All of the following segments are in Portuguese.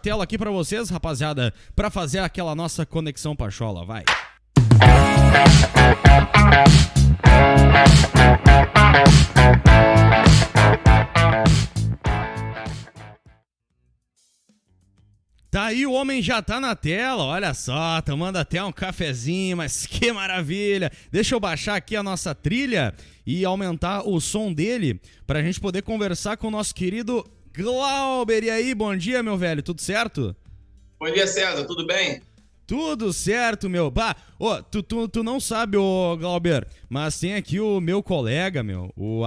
Tela aqui pra vocês, rapaziada, pra fazer aquela nossa conexão pachola, vai. Tá aí, o homem já tá na tela, olha só, tomando até um cafezinho, mas que maravilha. Deixa eu baixar aqui a nossa trilha e aumentar o som dele pra gente poder conversar com o nosso querido Glauber. E aí, bom dia, meu velho, tudo certo? Bom dia, César, tudo bem? Tudo certo, meu. Bah, tu não sabe, Glauber, mas tem aqui o meu colega, o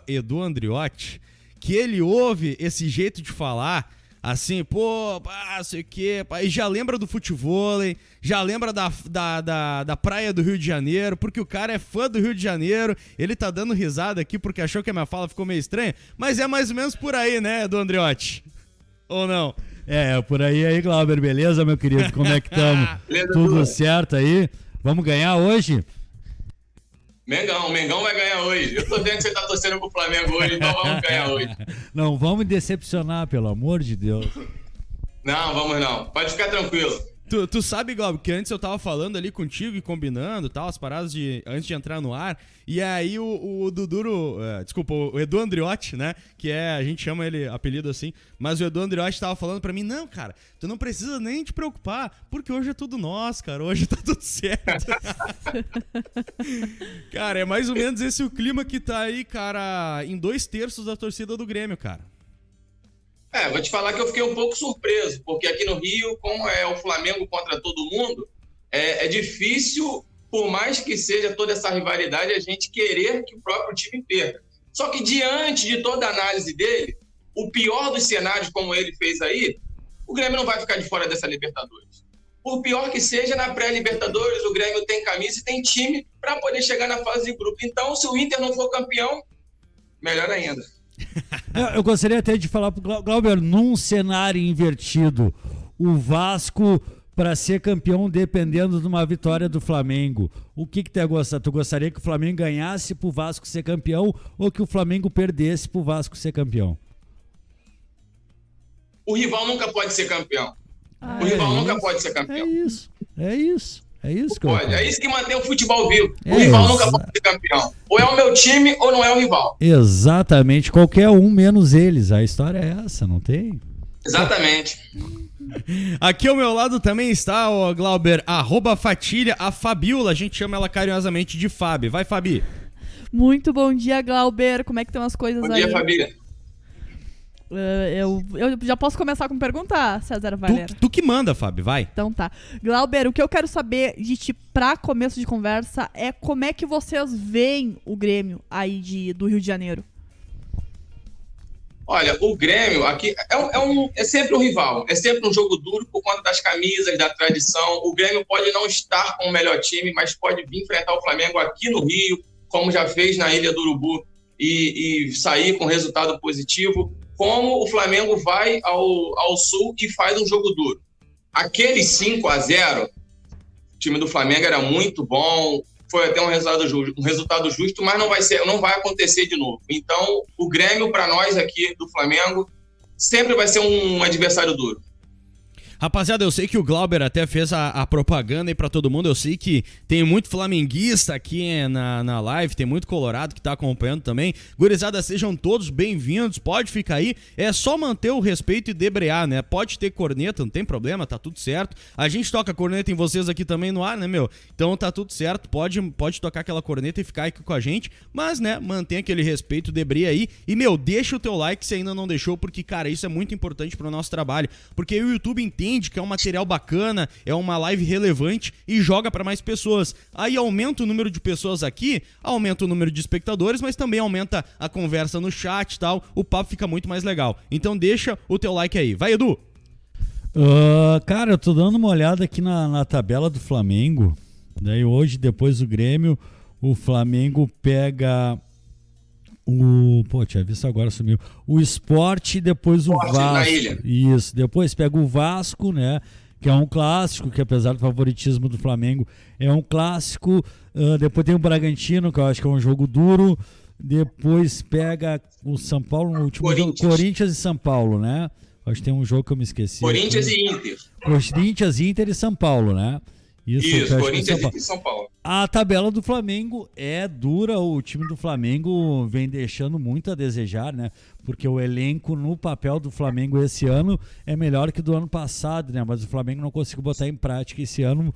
@EduAndriotti, que ele ouve esse jeito de falar, assim, pô, sei o quê, e já lembra do futevôlei, já lembra da praia do Rio de Janeiro, porque o cara é fã do Rio de Janeiro, ele tá dando risada aqui porque achou que a minha fala ficou meio estranha, mas é mais ou menos por aí, né, Edu Andriotti? Ou não? É, por aí, Glauber, beleza, meu querido? Como é que estamos? Tudo certo aí? Vamos ganhar hoje? Mengão vai ganhar hoje. Eu tô vendo que você tá torcendo pro Flamengo hoje, então vamos ganhar hoje. Não vamos decepcionar, pelo amor de Deus. Não, vamos não. Pode ficar tranquilo. Tu sabe, Glauber, que antes eu tava falando ali contigo e combinando tal, as paradas antes de entrar no ar, e aí o Edu Andriotti, né, que a gente chama ele apelido assim, mas o Edu Andriotti tava falando pra mim, não, cara, tu não precisa nem te preocupar, porque hoje é tudo nós, cara, hoje tá tudo certo. Cara, é mais ou menos esse o clima que tá aí, cara, em 2/3 da torcida do Grêmio, cara. Vou te falar que eu fiquei um pouco surpreso, porque aqui no Rio, como é o Flamengo contra todo mundo, é difícil, por mais que seja toda essa rivalidade, a gente querer que o próprio time perca. Só que diante de toda a análise dele, o pior dos cenários, como ele fez aí, o Grêmio não vai ficar de fora dessa Libertadores. Por pior que seja, na pré-Libertadores, o Grêmio tem camisa e tem time para poder chegar na fase de grupo. Então, se o Inter não for campeão, melhor ainda. Eu gostaria até de falar pro Glauber, num cenário invertido, o Vasco para ser campeão dependendo de uma vitória do Flamengo, o que tu ia gostar? Tu gostaria que o Flamengo ganhasse pro Vasco ser campeão ou que o Flamengo perdesse pro Vasco ser campeão? O rival nunca pode ser campeão. O rival nunca pode ser campeão. É isso que pode. É isso que mantém o futebol vivo. O rival nunca pode ser campeão. Ou é o meu time ou não é o rival. Exatamente. Qualquer um menos eles. A história é essa, não tem? Exatamente. Aqui ao meu lado também está o Glauber, @Fatilha, a Fabiola. A gente chama ela carinhosamente de Fabi. Vai, Fabi. Muito bom dia, Glauber. Como é que estão as coisas aí? Bom dia, Fabi. Eu já posso começar com perguntar, César Valera. Tu que manda, Fábio, vai. Então tá. Glauber, o que eu quero saber de ti pra começo de conversa é como é que vocês veem o Grêmio aí do Rio de Janeiro? Olha, o Grêmio aqui é sempre um rival, é sempre um jogo duro por conta das camisas, da tradição. O Grêmio pode não estar com o melhor time, mas pode vir enfrentar o Flamengo aqui no Rio, como já fez na Ilha do Urubu, e sair com resultado positivo. Como o Flamengo vai ao Sul e faz um jogo duro. Aquele 5-0, o time do Flamengo era muito bom, foi até um resultado justo, mas não vai acontecer de novo. Então, o Grêmio, para nós aqui do Flamengo, sempre vai ser um adversário duro. Rapaziada, eu sei que o Glauber até fez a propaganda aí pra todo mundo, eu sei que tem muito flamenguista aqui na live, tem muito colorado que tá acompanhando também. Gurizada, sejam todos bem-vindos, pode ficar aí, é só manter o respeito e debrear, né? Pode ter corneta, não tem problema, tá tudo certo. A gente toca corneta em vocês aqui também no ar, né, meu? Então tá tudo certo, pode tocar aquela corneta e ficar aqui com a gente, mas, né, mantém aquele respeito, debreia aí. E, meu, deixa o teu like se ainda não deixou, porque, cara, isso é muito importante pro nosso trabalho, porque o YouTube entende que é um material bacana, é uma live relevante e joga para mais pessoas. Aí aumenta o número de pessoas aqui, aumenta o número de espectadores, mas também aumenta a conversa no chat e tal, o papo fica muito mais legal. Então deixa o teu like aí. Vai, Edu! Cara, eu tô dando uma olhada aqui na tabela do Flamengo. Daí hoje, depois do Grêmio, o Flamengo pega... tinha visto agora, sumiu. O Sport e depois o Vasco. Na ilha. Isso, depois pega o Vasco, né? Que é um clássico, que apesar do favoritismo do Flamengo, é um clássico. Depois tem o Bragantino, que eu acho que é um jogo duro. Depois pega o São Paulo, no último jogo, Corinthians e São Paulo, né? Acho que tem um jogo que eu me esqueci. Corinthians e Inter. Corinthians, Inter e São Paulo, né? Isso, Corinthians e São Paulo. A tabela do Flamengo é dura, o time do Flamengo vem deixando muito a desejar, né? Porque o elenco no papel do Flamengo esse ano é melhor que do ano passado, né? Mas o Flamengo não conseguiu botar em prática esse ano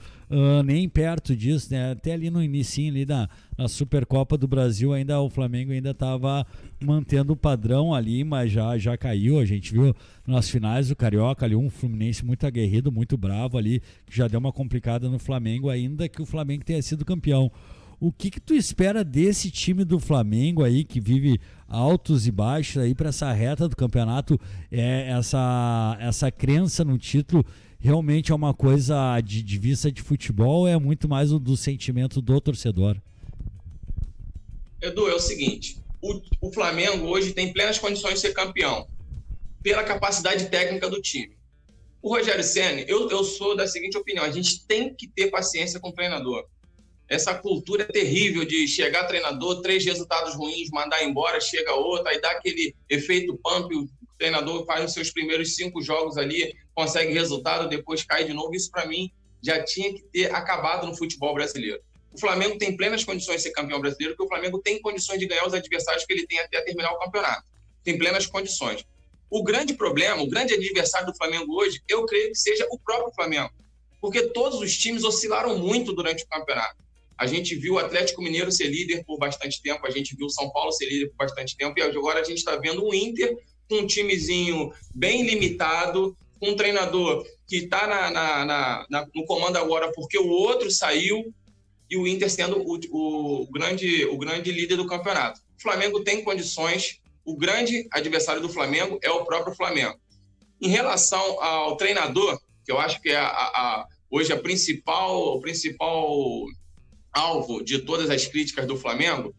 nem perto disso, né? Até ali no inicinho ali na Supercopa do Brasil, ainda o Flamengo ainda estava mantendo o padrão ali, mas já caiu. A gente viu nas finais do Carioca ali um Fluminense muito aguerrido, muito bravo ali, que já deu uma complicada no Flamengo, ainda que o Flamengo tenha sido campeão. O que tu espera desse time do Flamengo aí, que vive altos e baixos aí para essa reta do campeonato? Essa crença no título realmente é uma coisa de vista de futebol ou é muito mais do sentimento do torcedor? Edu, é o seguinte, o Flamengo hoje tem plenas condições de ser campeão, pela capacidade técnica do time. O Rogério Ceni, eu sou da seguinte opinião, a gente tem que ter paciência com o treinador. Essa cultura é terrível de chegar treinador, 3 resultados ruins, mandar embora, chega outro, aí dá aquele efeito pump, o treinador faz os seus primeiros 5 jogos ali, consegue resultado, depois cai de novo. Isso, para mim, já tinha que ter acabado no futebol brasileiro. O Flamengo tem plenas condições de ser campeão brasileiro, porque o Flamengo tem condições de ganhar os adversários que ele tem até terminar o campeonato. Tem plenas condições. O grande problema, o grande adversário do Flamengo hoje, eu creio que seja o próprio Flamengo, porque todos os times oscilaram muito durante o campeonato. A gente viu o Atlético Mineiro ser líder por bastante tempo, a gente viu o São Paulo ser líder por bastante tempo, e agora a gente está vendo o Inter com um timezinho bem limitado, com um treinador que está no comando agora porque o outro saiu, e o Inter sendo o grande líder do campeonato. O Flamengo tem condições, o grande adversário do Flamengo é o próprio Flamengo. Em relação ao treinador, que eu acho que é hoje o principal alvo de todas as críticas do Flamengo,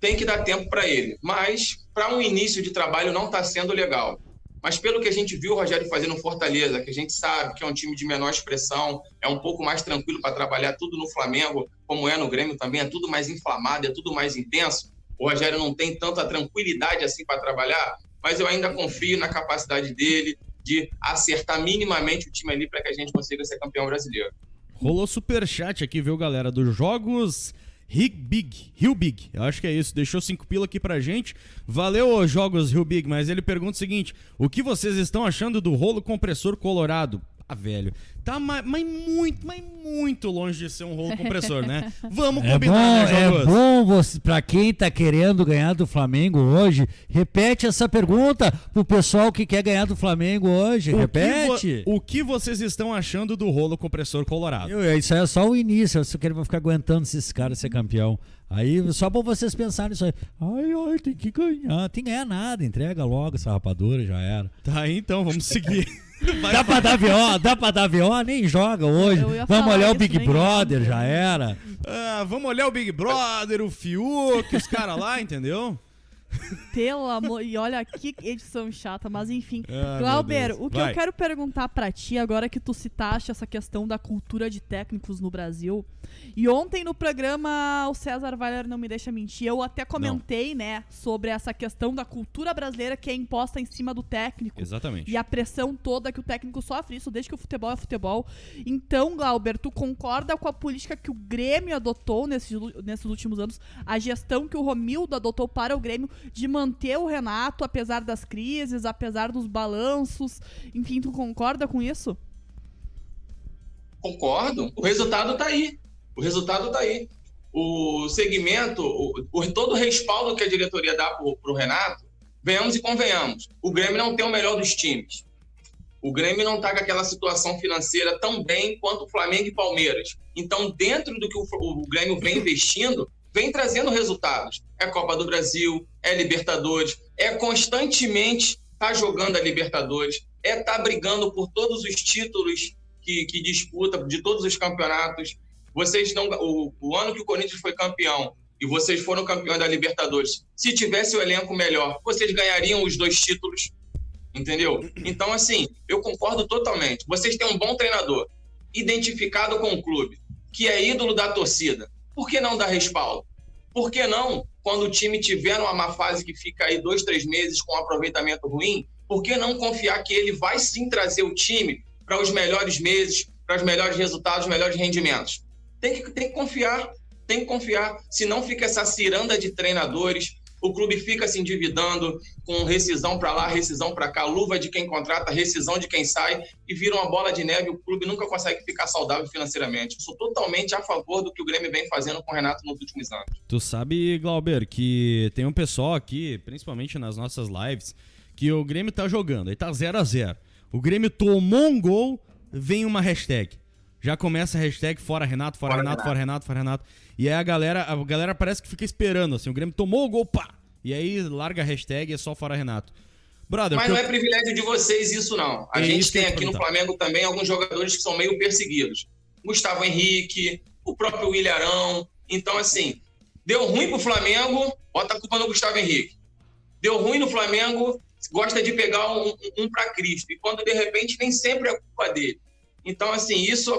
tem que dar tempo para ele. Mas, para um início de trabalho, não está sendo legal. Mas pelo que a gente viu o Rogério fazer no Fortaleza, que a gente sabe que é um time de menor expressão, é um pouco mais tranquilo para trabalhar, tudo no Flamengo, como é no Grêmio também, é tudo mais inflamado, é tudo mais intenso. O Rogério não tem tanta tranquilidade assim para trabalhar, mas eu ainda confio na capacidade dele de acertar minimamente o time ali para que a gente consiga ser campeão brasileiro. Rolou superchat aqui, viu, galera? Dos Jogos Rio Big. Eu acho que é isso. Deixou 5 pila aqui pra gente. Valeu, Jogos Rio Big. Mas ele pergunta o seguinte: o que vocês estão achando do rolo compressor colorado? Ah, velho, tá muito longe de ser um rolo compressor, né? Vamos combinar, né, Jogos? É bom você, pra quem tá querendo ganhar do Flamengo hoje, repete essa pergunta pro pessoal que quer ganhar do Flamengo hoje. Repete. O que vocês estão achando do rolo compressor colorado? Isso aí é só o início. Eu só quero ficar aguentando esses caras ser campeão. Aí, só pra vocês pensarem nisso aí. Ai, tem que ganhar. Tem que ganhar nada. Entrega logo essa rapadura, já era. Tá aí, então, vamos seguir. Dá pra dar VO, nem joga hoje. Vamos olhar o Big Brother, já era. Vamos olhar o Big Brother, o Fiuk, os caras lá, entendeu? Pelo amor... E olha que edição chata, mas enfim. Glauber, o que eu quero perguntar pra ti, agora que tu citaste essa questão da cultura de técnicos no Brasil, e ontem no programa o César Weiler não me deixa mentir, eu até comentei, né, sobre essa questão da cultura brasileira que é imposta em cima do técnico. Exatamente. E a pressão toda que o técnico sofre, isso desde que o futebol é futebol. Então, Glauber, tu concorda com a política que o Grêmio adotou nesses últimos anos, a gestão que o Romildo adotou para o Grêmio, de manter o Renato, apesar das crises, apesar dos balanços, enfim, tu concorda com isso? Concordo. O resultado tá aí. O segmento, todo o respaldo que a diretoria dá pro Renato, venhamos e convenhamos, o Grêmio não tem o melhor dos times. O Grêmio não tá com aquela situação financeira tão bem quanto o Flamengo e Palmeiras. Então, dentro do que o Grêmio vem investindo, vem trazendo resultados. É Copa do Brasil, é Libertadores, é constantemente tá jogando a Libertadores, é tá brigando por todos os títulos que disputa, de todos os campeonatos. Vocês não, o ano que o Corinthians foi campeão e vocês foram campeões da Libertadores, se tivesse o elenco melhor, vocês ganhariam os 2 títulos, entendeu? Então, assim, eu concordo totalmente. Vocês têm um bom treinador, identificado com o clube, que é ídolo da torcida. Por que não dar respaldo? Por que não, quando o time tiver numa má fase que fica aí 2, 3 meses com um aproveitamento ruim, Por que não confiar que ele vai sim trazer o time para os melhores meses, para os melhores resultados, os melhores rendimentos? Tem que confiar, tem que confiar. Senão fica essa ciranda de treinadores, o clube fica se endividando com rescisão para lá, rescisão para cá, luva de quem contrata, rescisão de quem sai, e vira uma bola de neve, o clube nunca consegue ficar saudável financeiramente. Eu sou totalmente a favor do que o Grêmio vem fazendo com o Renato nos últimos anos. Tu sabe, Glauber, que tem um pessoal aqui, principalmente nas nossas lives, que o Grêmio tá jogando, aí tá 0-0. O Grêmio tomou um gol, vem uma hashtag. Já começa a hashtag fora Renato, fora Renato, fora Renato, fora Renato. E aí a galera parece que fica esperando, assim, o Grêmio tomou o gol, pá! E aí larga a hashtag e é só fora Renato. Brother, mas não é privilégio de vocês isso, não. A gente tem aqui no Flamengo também alguns jogadores que são meio perseguidos. Gustavo Henrique, o próprio William Arão. Então, assim, deu ruim pro Flamengo, bota a culpa no Gustavo Henrique. Deu ruim no Flamengo, gosta de pegar um para Cristo. E quando, de repente, nem sempre é culpa dele. Então, assim, isso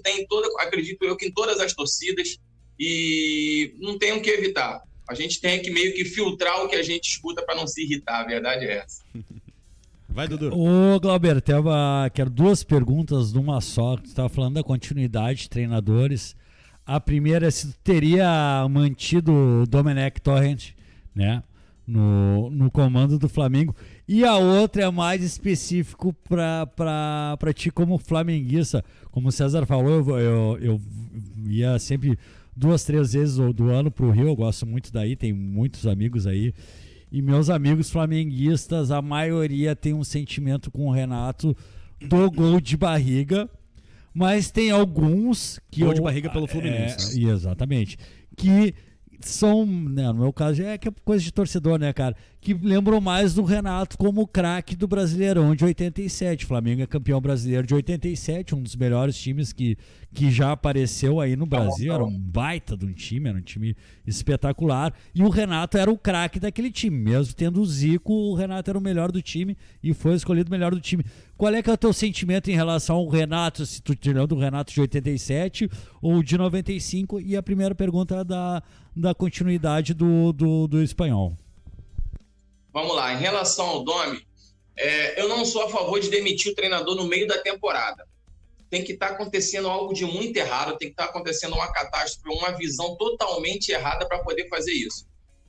tem acredito eu, que em todas as torcidas, e não tem o que evitar. A gente tem que meio que filtrar o que a gente escuta para não se irritar, a verdade é essa. Vai, Dudu. Ô, Glauber, quero duas perguntas numa só. Tu estava falando da continuidade de treinadores. A primeira é se tu teria mantido o Domenech Torrent, né, no comando do Flamengo. E a outra é mais específico para ti como flamenguista. Como o César falou, eu ia sempre 2, 3 vezes do ano pro Rio. Eu gosto muito daí, tem muitos amigos aí. E meus amigos flamenguistas, a maioria tem um sentimento com o Renato do gol de barriga. Mas tem alguns que... Gol de barriga pelo Fluminense. Exatamente. Que são, né, no meu caso, que é coisa de torcedor, né, cara? Que lembram mais do Renato como o craque do Brasileirão de 87. O Flamengo é campeão brasileiro de 87, um dos melhores times que já apareceu aí no Brasil. Era um baita de um time, era um time espetacular. E o Renato era o craque daquele time. Mesmo tendo o Zico, o Renato era o melhor do time e foi escolhido o melhor do time. Qual é que é o teu sentimento em relação ao Renato, se tu tirando do Renato de 87 ou de 95? E a primeira pergunta da continuidade do espanhol. Vamos lá, em relação ao Domi, eu não sou a favor de demitir o treinador no meio da temporada. Tem que estar acontecendo algo de muito errado, tem que estar acontecendo uma catástrofe, uma visão totalmente errada para poder fazer isso.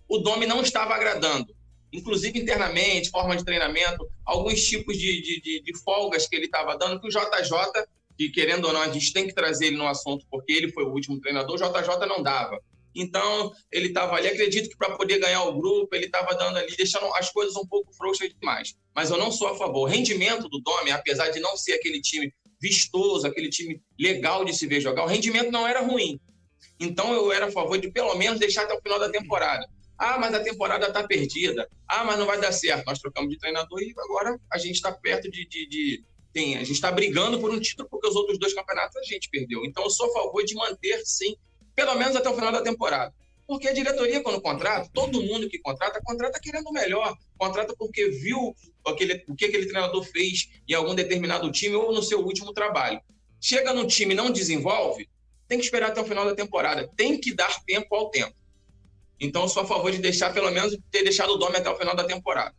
O Domi não estava agradando, inclusive internamente, forma de treinamento, alguns tipos de folgas que ele estava dando, que o JJ, que querendo ou não, a gente tem que trazer ele no assunto, porque ele foi o último treinador, o JJ não dava. Então, ele estava ali, acredito que para poder ganhar o grupo, ele estava dando ali, deixando as coisas um pouco frouxas demais. Mas eu não sou a favor. O rendimento do Domi, apesar de não ser aquele time vistoso, aquele time legal de se ver jogar, o rendimento não era ruim. Então, eu era a favor de pelo menos deixar até o final da temporada. Ah, mas a temporada está perdida. Ah, mas não vai dar certo. Nós trocamos de treinador e agora a gente está perto a gente está brigando por um título porque os outros 2 campeonatos a gente perdeu. Então, eu sou a favor de manter, sim, pelo menos até o final da temporada. Porque a diretoria, quando contrata, todo mundo que contrata querendo o melhor. Contrata porque viu o que aquele treinador fez em algum determinado time ou no seu último trabalho. Chega no time e não desenvolve, tem que esperar até o final da temporada. Tem que dar tempo ao tempo. Então, eu sou a favor de deixar, pelo menos, ter deixado o Domi até o final da temporada.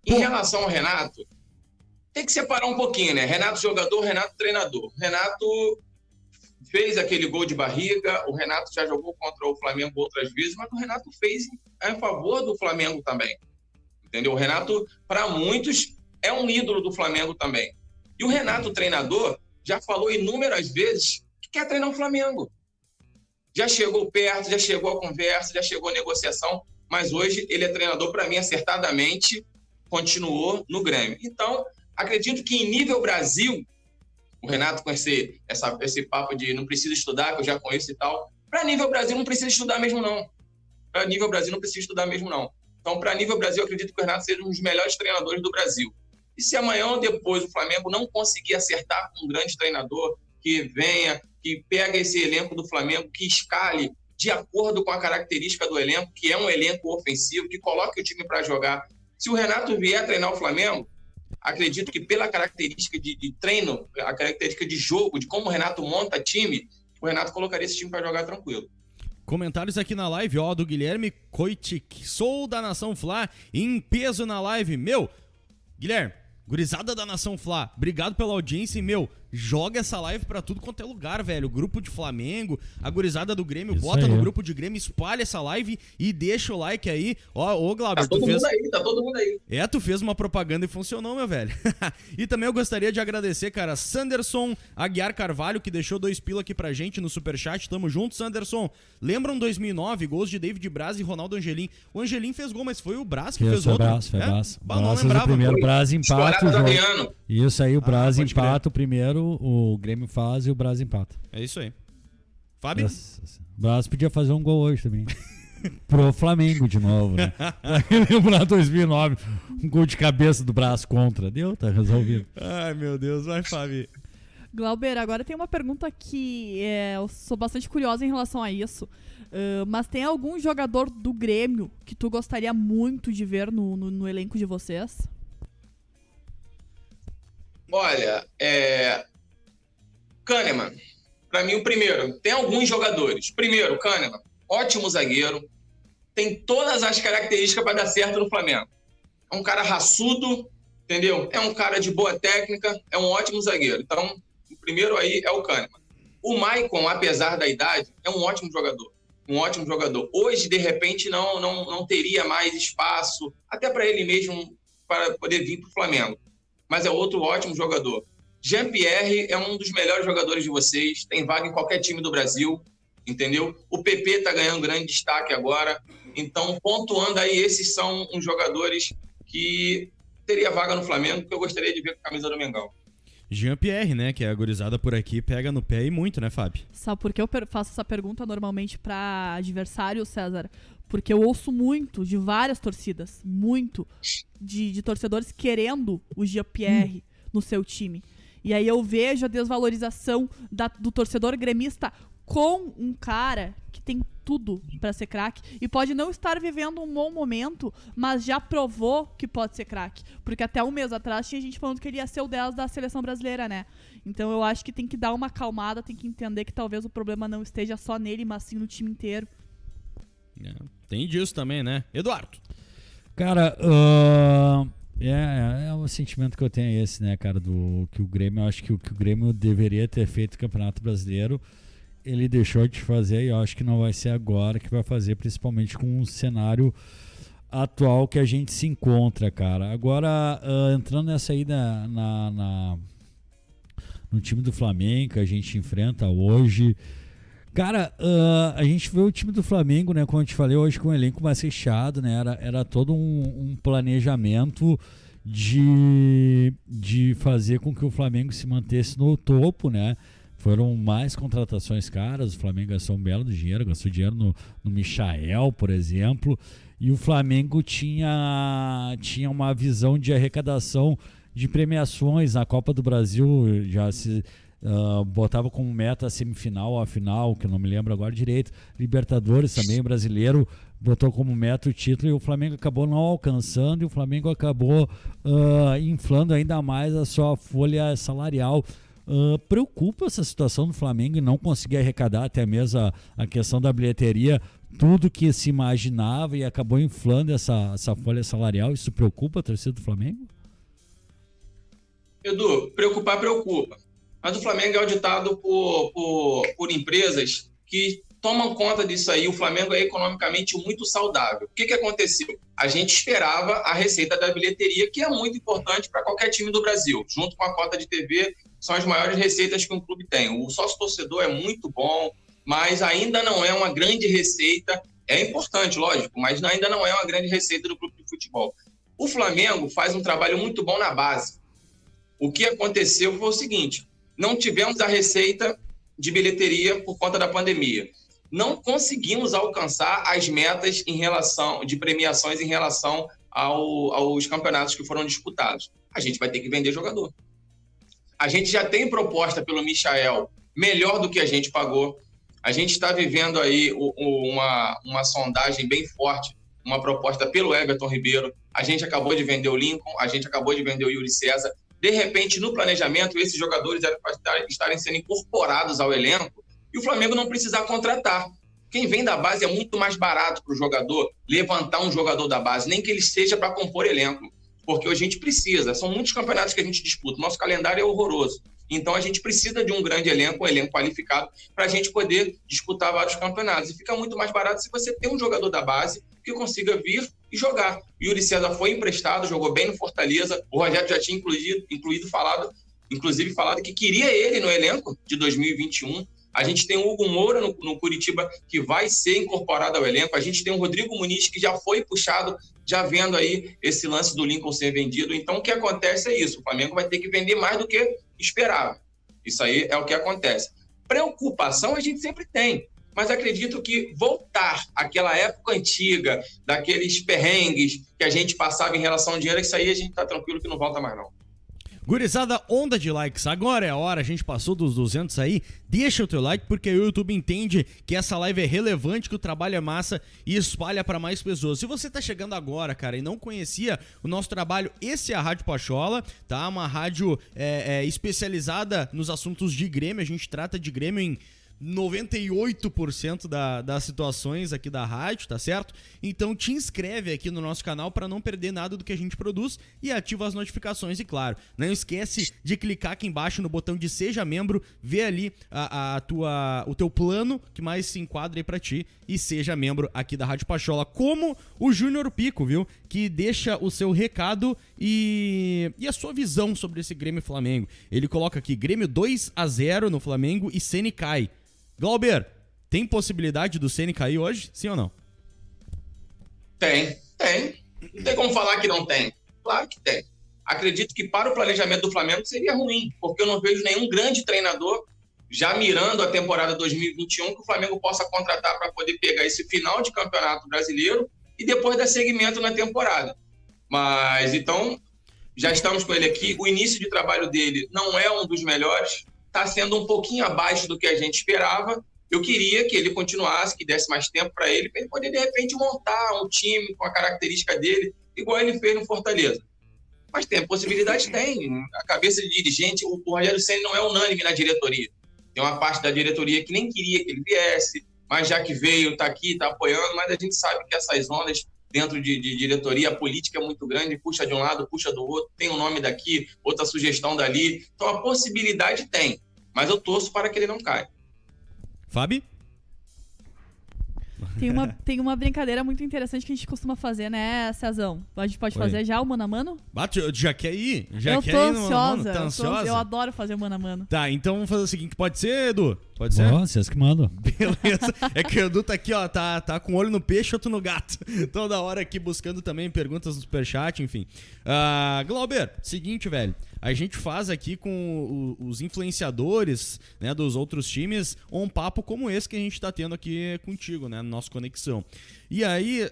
Em relação ao Renato, tem que separar um pouquinho, né? Renato jogador, Renato treinador. Renato fez aquele gol de barriga, o Renato já jogou contra o Flamengo outras vezes, mas o Renato fez em favor do Flamengo também, entendeu? O Renato, para muitos, é um ídolo do Flamengo também. E o Renato, treinador, já falou inúmeras vezes que quer treinar o Flamengo. Já chegou perto, já chegou a conversa, já chegou a negociação, mas hoje ele é treinador, para mim, acertadamente, continuou no Grêmio. Então, acredito que em nível Brasil, o Renato com esse papo de não precisa estudar, que eu já conheço e tal. Para nível Brasil, não precisa estudar mesmo, não. Para nível Brasil, não precisa estudar mesmo, não. Então, para nível Brasil, eu acredito que o Renato seja um dos melhores treinadores do Brasil. E se amanhã ou depois o Flamengo não conseguir acertar com um grande treinador que venha, que pega esse elenco do Flamengo, que escale de acordo com a característica do elenco, que é um elenco ofensivo, que coloque o time para jogar. Se o Renato vier treinar o Flamengo, acredito que pela característica de treino, a característica de jogo, de como o Renato monta time, o Renato colocaria esse time para jogar tranquilo. Comentários aqui na live, do Guilherme Koitik. Sou da Nação Fla, em peso na live. Guilherme, gurizada da Nação Fla, obrigado pela audiência e, joga essa live pra tudo quanto é lugar, velho. O grupo de Flamengo, a gurizada do Grêmio, Isso bota aí. no grupo de Grêmio, espalha essa live e deixa o like aí. Ô, Glauber, Tá todo mundo aí. Tu fez uma propaganda e funcionou, meu velho. E também eu gostaria de agradecer, cara, Sanderson Aguiar Carvalho, que deixou 2 pila aqui pra gente no superchat. Tamo junto, Sanderson. Lembram 2009, gols de David Braz e Ronaldo Angelim? O Angelim fez gol, mas foi o Braz que fez outro. Foi Braz. Bah, não Braz fez o lembrava. primeiro, Braz empata o jogo. Adriano. Isso aí, o Braz pode empata o primeiro, o Grêmio faz e o Braz empata. É isso aí. Fábio? O Braz podia fazer um gol hoje também. Pro Flamengo de novo, né? Pra lembrar 2009, um gol de cabeça do Braz contra. Deu, tá resolvido. Ai, meu Deus, vai, Fábio. Glauber, agora tem uma pergunta que eu sou bastante curiosa em relação a isso. Mas tem algum jogador do Grêmio que tu gostaria muito de ver no elenco de vocês? Olha, Kahneman, pra mim o primeiro. Tem alguns jogadores. Primeiro, Kahneman, ótimo zagueiro. Tem todas as características para dar certo no Flamengo. É um cara raçudo, entendeu? É um cara de boa técnica, é um ótimo zagueiro. Então, o primeiro aí é o Kahneman. O Maicon, apesar da idade, é um ótimo jogador. Um ótimo jogador. Hoje, de repente, não teria mais espaço, até para ele mesmo, para poder vir para o Flamengo. Mas é outro ótimo jogador. Jean-Pierre é um dos melhores jogadores de vocês, tem vaga em qualquer time do Brasil, entendeu? O PP está ganhando grande destaque agora. Então, pontuando aí, esses são os jogadores que teria vaga no Flamengo, que eu gostaria de ver com a camisa do Mengão. Jean-Pierre, né, que é a gurizada por aqui, pega no pé e muito, né, Fábio? Sabe por que eu faço essa pergunta normalmente pra adversário, César? Porque eu ouço muito de várias torcidas, muito de torcedores querendo o Jean-Pierre no seu time. E aí eu vejo a desvalorização do torcedor gremista com um cara que tem tudo pra ser craque e pode não estar vivendo um bom momento, mas já provou que pode ser craque. Porque até um mês atrás tinha gente falando que ele ia ser o 10 da seleção brasileira, né? Então eu acho que tem que dar uma acalmada, tem que entender que talvez o problema não esteja só nele, mas sim no time inteiro. Tem disso também, né? Eduardo. Cara, o sentimento que eu tenho é esse, né, cara, do que o Grêmio, eu acho que o Grêmio deveria ter feito o Campeonato Brasileiro, ele deixou de fazer e eu acho que não vai ser agora que vai fazer, principalmente com o cenário atual que a gente se encontra, cara. Agora, entrando nessa aí no time do Flamengo que a gente enfrenta hoje, cara, a gente vê o time do Flamengo, né, como eu te falei, hoje com o elenco mais fechado, né, era todo um planejamento de fazer com que o Flamengo se mantesse no topo, né. Foram mais contratações caras, o Flamengo gastou um belo dinheiro, gastou dinheiro no Michael, por exemplo, e o Flamengo tinha uma visão de arrecadação de premiações. Na Copa do Brasil já se botava como meta a semifinal ou a final, que eu não me lembro agora direito. Libertadores também, brasileiro, botou como meta o título e o Flamengo acabou não alcançando e o Flamengo acabou inflando ainda mais a sua folha salarial. Preocupa essa situação do Flamengo e não conseguir arrecadar até mesmo a questão da bilheteria, tudo que se imaginava, e acabou inflando essa folha salarial. Isso preocupa a torcida do Flamengo? Edu, preocupa. Mas o Flamengo é auditado por empresas que tomam conta disso aí. O Flamengo é economicamente muito saudável. O que aconteceu? A gente esperava a receita da bilheteria, que é muito importante para qualquer time do Brasil. Junto com a cota de TV, são as maiores receitas que um clube tem. O sócio-torcedor é muito bom, mas ainda não é uma grande receita. É importante, lógico, mas ainda não é uma grande receita do clube de futebol. O Flamengo faz um trabalho muito bom na base. O que aconteceu foi o seguinte: não tivemos a receita de bilheteria por conta da pandemia. Não conseguimos alcançar as metas de premiações em relação aos campeonatos que foram disputados. A gente vai ter que vender jogador. A gente já tem proposta pelo Michael melhor do que a gente pagou. A gente está vivendo aí uma sondagem bem forte, uma proposta pelo Everton Ribeiro. A gente acabou de vender o Lincoln, a gente acabou de vender o Yuri César. De repente, no planejamento, esses jogadores eram para estarem sendo incorporados ao elenco e o Flamengo não precisar contratar. Quem vem da base é muito mais barato para o jogador levantar um jogador da base, nem que ele seja para compor elenco. porque a gente precisa. São muitos campeonatos que a gente disputa. Nosso calendário é horroroso. Então, a gente precisa de um grande elenco, um elenco qualificado, para a gente poder disputar vários campeonatos. E fica muito mais barato se você tem um jogador da base que consiga vir e jogar. Yuri César foi emprestado, jogou bem no Fortaleza. O Rogério já tinha inclusive falado que queria ele no elenco de 2021. A gente tem o Hugo Moura no Curitiba, que vai ser incorporado ao elenco. A gente tem o Rodrigo Muniz, que já foi puxado, já vendo aí esse lance do Lincoln ser vendido. Então, o que acontece é isso. O Flamengo vai ter que vender mais do que esperava. Isso aí é o que acontece. Preocupação a gente sempre tem. Mas acredito que voltar àquela época antiga, daqueles perrengues que a gente passava em relação ao dinheiro, isso aí a gente tá tranquilo que não volta mais não. Gurizada, onda de likes, agora é a hora, a gente passou dos 200 aí, deixa o teu like porque o YouTube entende que essa live é relevante, que o trabalho é massa e espalha para mais pessoas. Se você tá chegando agora, cara, e não conhecia o nosso trabalho, esse é a Rádio Pachola, tá? Uma rádio especializada nos assuntos de Grêmio, a gente trata de Grêmio em 98% das situações aqui da rádio, tá certo? Então te inscreve aqui no nosso canal para não perder nada do que a gente produz e ativa as notificações. E claro, não esquece de clicar aqui embaixo no botão de Seja Membro, ver ali o teu plano que mais se enquadra aí pra ti e seja membro aqui da Rádio Pachola, como o Júnior Pico, viu? Que deixa o seu recado e a sua visão sobre esse Grêmio e Flamengo. Ele coloca aqui, Grêmio 2-0 no Flamengo e Ceni cai. Glauber, tem possibilidade do Ceni cair hoje? Sim ou não? Tem. Não tem como falar que não tem. Claro que tem. Acredito que para o planejamento do Flamengo seria ruim, porque eu não vejo nenhum grande treinador já mirando a temporada 2021 que o Flamengo possa contratar para poder pegar esse final de campeonato brasileiro e depois dar seguimento na temporada. Mas, então, já estamos com ele aqui. O início de trabalho dele não é um dos melhores, está sendo um pouquinho abaixo do que a gente esperava. Eu queria que ele continuasse, que desse mais tempo para ele poder, de repente, montar um time com a característica dele, igual ele fez no Fortaleza. Mas tem possibilidade, tem. A cabeça de dirigente, o Rogério Ceni não é unânime na diretoria. Tem uma parte da diretoria que nem queria que ele viesse, mas já que veio, está aqui, está apoiando, mas a gente sabe que essas ondas dentro de diretoria, a política é muito grande, puxa de um lado, puxa do outro, tem um nome daqui, outra sugestão dali. Então a possibilidade tem, mas eu torço para que ele não caia. Fábio? Tem uma brincadeira muito interessante que a gente costuma fazer, né, Cezão? A gente pode fazer já o mano a mano? Bate, já quer ir? Eu tô ansiosa. Tá ansiosa? Eu adoro fazer o mano a mano. Tá, então vamos fazer o seguinte, pode ser, Edu? Pode ser? Vocês que mandam. Beleza. É que o Edu tá aqui, ó, tá com um olho no peixe, outro no gato. Toda hora aqui buscando também perguntas no superchat, enfim. Glauber, seguinte, velho. A gente faz aqui com os influenciadores, né, dos outros times um papo como esse que a gente tá tendo aqui contigo, né, no nosso Conexão. E aí,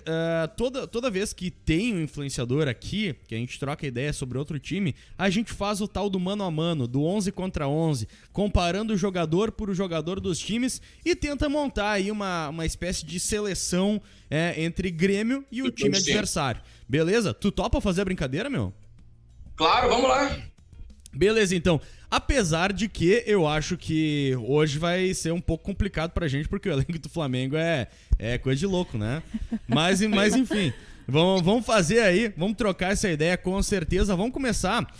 toda vez que tem um influenciador aqui, que a gente troca ideia sobre outro time, a gente faz o tal do mano a mano, do 11 contra 11, comparando o jogador por jogador dos times e tenta montar aí uma espécie de seleção entre Grêmio e o time adversário. Beleza? Tu topa fazer a brincadeira, meu? Claro, vamos lá. Beleza, então. Apesar de que eu acho que hoje vai ser um pouco complicado pra gente, porque o elenco do Flamengo é coisa de louco, né? Mas enfim, vamos fazer aí, vamos trocar essa ideia com certeza. Vamos começar,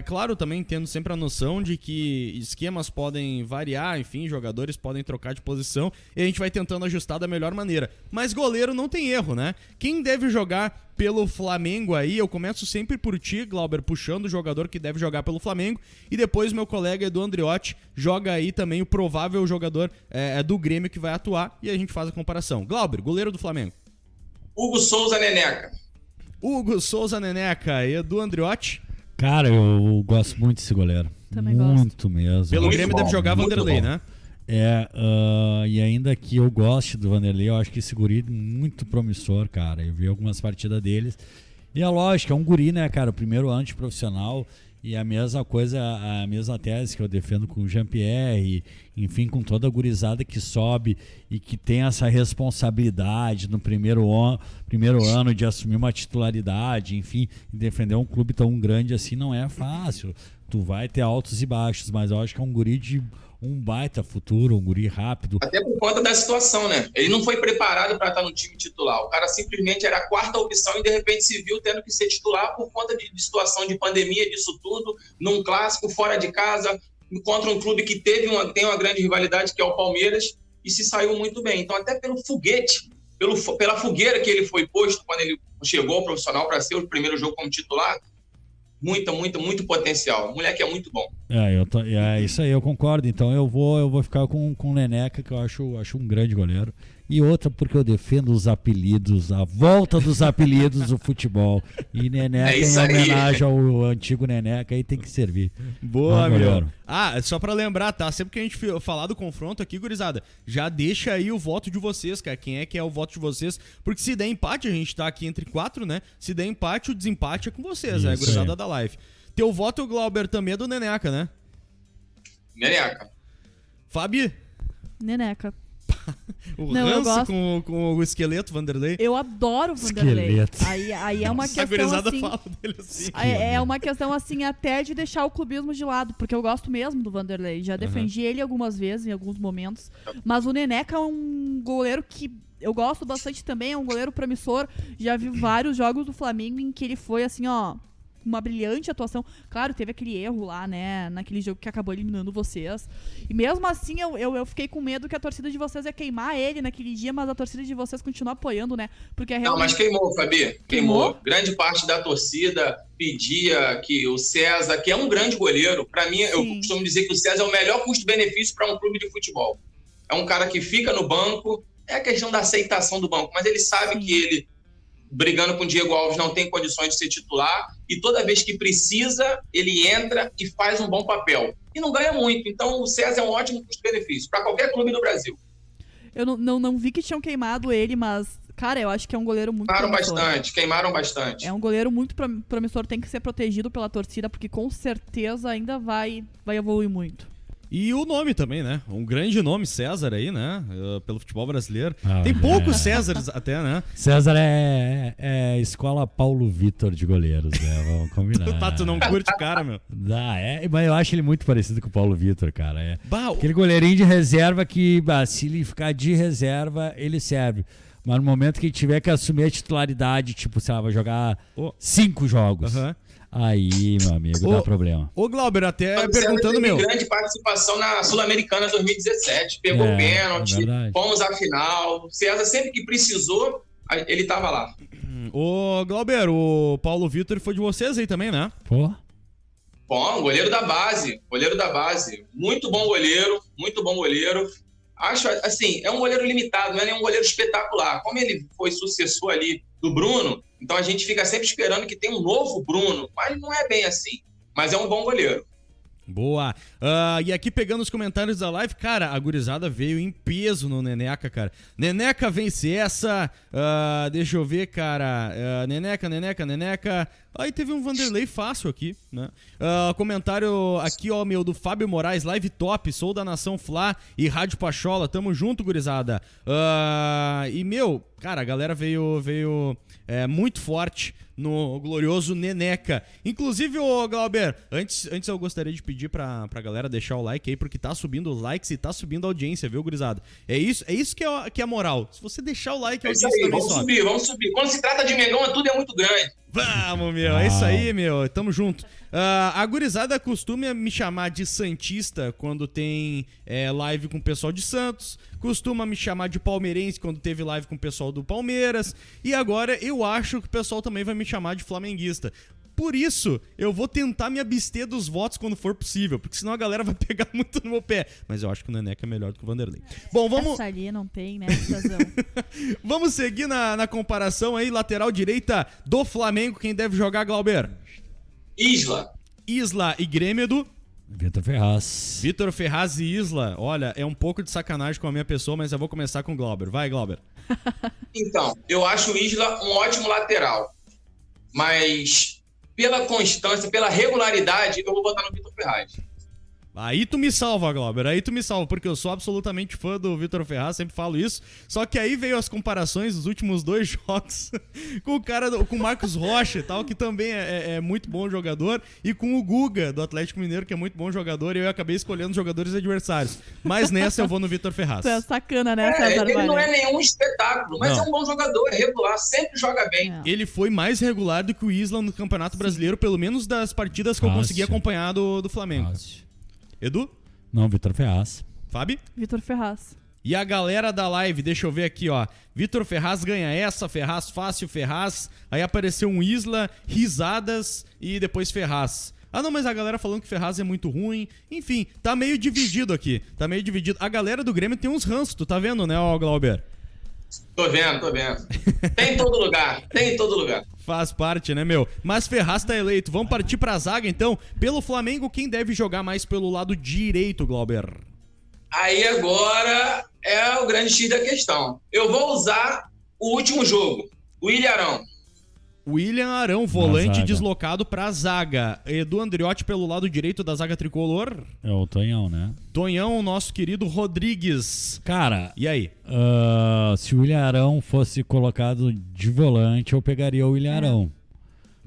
claro, também tendo sempre a noção de que esquemas podem variar, enfim, jogadores podem trocar de posição e a gente vai tentando ajustar da melhor maneira. Mas goleiro não tem erro, né? Quem deve jogar pelo Flamengo aí, eu começo sempre por ti, Glauber, puxando o jogador que deve jogar pelo Flamengo, e depois meu colega Edu Andriotti joga aí também o provável jogador do Grêmio que vai atuar, e a gente faz a comparação. Glauber, goleiro do Flamengo. Hugo Souza Neneca. Hugo Souza Neneca, Edu Andriotti. Cara, eu gosto muito desse goleiro. Também muito mesmo. Pelo Muito Grêmio bom, deve jogar muito Vanderlei, bom. né? E ainda que eu goste do Vanderlei, eu acho que esse guri é muito promissor, cara. Eu vi algumas partidas deles. E é lógico, é um guri, né, cara? O primeiro ano de profissional. E a mesma coisa, a mesma tese que eu defendo com o Jean-Pierre, enfim, com toda a gurizada que sobe e que tem essa responsabilidade no primeiro ano de assumir uma titularidade, enfim, defender um clube tão grande assim não é fácil. tu vai ter altos e baixos, mas eu acho que é um guri de um baita futuro, um guri rápido. Até por conta da situação, né? Ele não foi preparado para estar no time titular. O cara simplesmente era a quarta opção e de repente se viu tendo que ser titular por conta de situação de pandemia, disso tudo, num clássico, fora de casa, contra um clube que tem uma grande rivalidade, que é o Palmeiras, e se saiu muito bem. Então, até pelo foguete, pela fogueira que ele foi posto quando ele chegou ao profissional para ser o primeiro jogo como titular, muito potencial. O moleque é muito bom. É isso aí, eu concordo. Então eu vou ficar com o Neneca, que eu acho um grande goleiro. E outra porque eu defendo os apelidos, a volta dos apelidos do futebol. E Neneca, em homenagem ao antigo Neneca, aí tem que servir. Boa, meu. Só pra lembrar, tá? Sempre que a gente falar do confronto aqui, gurizada, já deixa aí o voto de vocês, cara. Quem é que é o voto de vocês? Porque se der empate, a gente tá aqui entre 4, né? Se der empate, o desempate é com vocês, né? Gurizada da live. Teu voto, Glauber, também é do Neneca, né? Neneca. Fabi? Neneca. Ranço com o esqueleto, Vanderlei. Eu adoro o Vanderlei. Aí é uma questão assim, fala dele assim. É uma questão assim até de deixar o clubismo de lado, porque eu gosto mesmo do Vanderlei. Já defendi ele algumas vezes, em alguns momentos. Mas o Neneca é um goleiro que eu gosto bastante também, é um goleiro promissor. Já vi vários jogos do Flamengo em que ele foi assim, ó, uma brilhante atuação. Claro, teve aquele erro lá, né, naquele jogo que acabou eliminando vocês. E mesmo assim, eu fiquei com medo que a torcida de vocês ia queimar ele naquele dia, mas a torcida de vocês continua apoiando, né? Porque é realmente... Não, mas queimou, Fabi. Queimou. Grande parte da torcida pedia que o César, que é um grande goleiro, para mim, eu costumo dizer que o César é o melhor custo-benefício para um clube de futebol. É um cara que fica no banco, é a questão da aceitação do banco, mas ele sabe que ele, brigando com o Diego Alves, não tem condições de ser titular, e toda vez que precisa, ele entra e faz um bom papel. E não ganha muito, então o César é um ótimo custo-benefício para qualquer clube do Brasil. Eu não vi que tinham queimado ele, mas, cara, eu acho que é um goleiro muito promissor. Queimaram bastante. É um goleiro muito promissor, tem que ser protegido pela torcida, porque com certeza ainda vai evoluir muito. E o nome também, né? Um grande nome, César aí, né? Pelo futebol brasileiro. Tem poucos Césares até, né? César é escola Paulo Vitor de goleiros, né? Vamos combinar. Tu não curte o cara, meu? Mas eu acho ele muito parecido com o Paulo Vitor, cara. Aquele goleirinho de reserva que, se ele ficar de reserva, ele serve. Mas no momento que ele tiver que assumir a titularidade, tipo, sei lá, vai jogar 5 jogos. Aí, meu amigo, dá problema. Ô, Glauber, até perguntando, meu... grande participação na Sul-Americana 2017. Pegou pênalti, fomos à final. O César, sempre que precisou, ele tava lá. Ô, Glauber, o Paulo Vitor foi de vocês aí também, né? Pô, goleiro da base. Muito bom goleiro. Acho, assim, é um goleiro limitado, não é nenhum goleiro espetacular. Como ele foi sucessor ali do Bruno, então a gente fica sempre esperando que tenha um novo Bruno, mas não é bem assim. Mas é um bom goleiro. Boa. E aqui pegando os comentários da live, cara, a gurizada veio em peso no Neneca, cara. Neneca vence essa. Deixa eu ver, cara. Neneca. Aí teve um Vanderlei fácil aqui, né? Comentário aqui, ó, meu, do Fábio Moraes, live top, sou da Nação Fla e Rádio Pachola, tamo junto, gurizada. E, meu, cara, a galera veio muito forte no glorioso Neneca. Inclusive, ô Glauber, antes eu gostaria de pedir pra galera deixar o like aí, porque tá subindo os likes e tá subindo a audiência, viu, gurizada? É isso que é a moral. Se você deixar o like, a audiência também sobe. Vamos subir. Quando se trata de Mengão, tudo é muito grande. Vamos, meu. É isso aí, meu. Tamo junto. A gurizada costuma me chamar de santista quando tem live com o pessoal de Santos. Costuma me chamar de palmeirense quando teve live com o pessoal do Palmeiras. E agora eu acho que o pessoal também vai me chamar de flamenguista. Por isso, eu vou tentar me abster dos votos quando for possível, porque senão a galera vai pegar muito no meu pé. Mas eu acho que o Neneca é melhor do que o Vanderlei. Bom, vamos... Essa ali não tem, né, razão. Vamos seguir na comparação aí, lateral direita do Flamengo. Quem deve jogar, Glauber? Isla e Grêmio do... Vitor Ferraz e Isla. Olha, é um pouco de sacanagem com a minha pessoa, mas eu vou começar com o Glauber. Vai, Glauber. Então, eu acho o Isla um ótimo lateral. Mas... pela constância, pela regularidade, eu vou botar no Vitor Ferraz. Aí tu me salva, Glauber, aí tu me salva, porque eu sou absolutamente fã do Vitor Ferraz, sempre falo isso. Só que aí veio as comparações dos últimos 2 jogos com o cara, com o Marcos Rocha e tal, que também é muito bom jogador, e com o Guga, do Atlético Mineiro, que é muito bom jogador, e eu acabei escolhendo jogadores adversários. Mas nessa eu vou no Vitor Ferraz. Tu é sacana, né, César? Ele não é nenhum espetáculo, mas é um bom jogador, é regular, sempre joga bem. Ele foi mais regular do que o Isla no Campeonato Brasileiro, pelo menos das partidas que eu consegui acompanhar do Flamengo. Edu? Não, Vitor Ferraz. Fábio? Vitor Ferraz. E a galera da live, deixa eu ver aqui, ó. Vitor Ferraz ganha essa, Ferraz fácil, Ferraz. Aí apareceu um Isla, risadas e depois Ferraz. Ah, não, mas a galera falando que Ferraz é muito ruim. Enfim, tá meio dividido aqui. Tá meio dividido. A galera do Grêmio tem uns ranços, tu tá vendo, né, ó, Glauber? Tô vendo. Tem em todo lugar, Faz parte, né, meu? Mas Ferraz tá eleito. Vamos partir pra zaga, então. Pelo Flamengo, quem deve jogar mais pelo lado direito, Glauber? Aí agora é o grande X da questão. Eu vou usar o último jogo, o William Arão. William Arão, volante deslocado pra zaga. Edu Andriotti pelo lado direito da zaga tricolor. É o Tonhão, né? Tonhão, nosso querido Rodrigues. Cara, e aí? Se o William Arão fosse colocado de volante, eu pegaria o William Arão.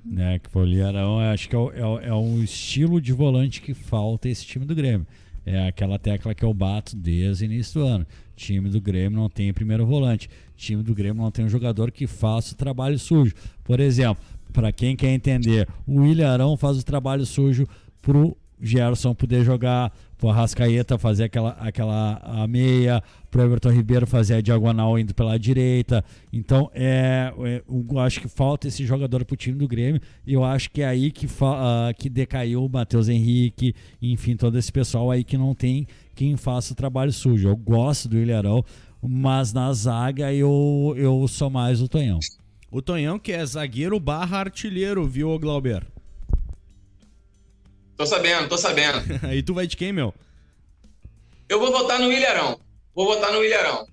Né? Que o William Arão, acho que é um estilo de volante que falta esse time do Grêmio. É aquela tecla que eu bato desde o início do ano. Time do Grêmio não tem primeiro volante. Time do Grêmio não tem um jogador que faça o trabalho sujo. Por exemplo, para quem quer entender, o William Arão faz o trabalho sujo pro Gerson poder jogar, pro Arrascaeta fazer aquela meia, pro Everton Ribeiro fazer a diagonal indo pela direita. Então, eu acho que falta esse jogador pro time do Grêmio, e eu acho que é aí que decaiu o Matheus Henrique, enfim, todo esse pessoal aí que não tem quem faça o trabalho sujo. Eu gosto do William Arão, mas na zaga eu sou mais o Tonhão. O Tonhão, que é zagueiro / artilheiro, viu, Glauber? Tô sabendo. Aí tu vai de quem, meu? Eu vou votar no William Arão.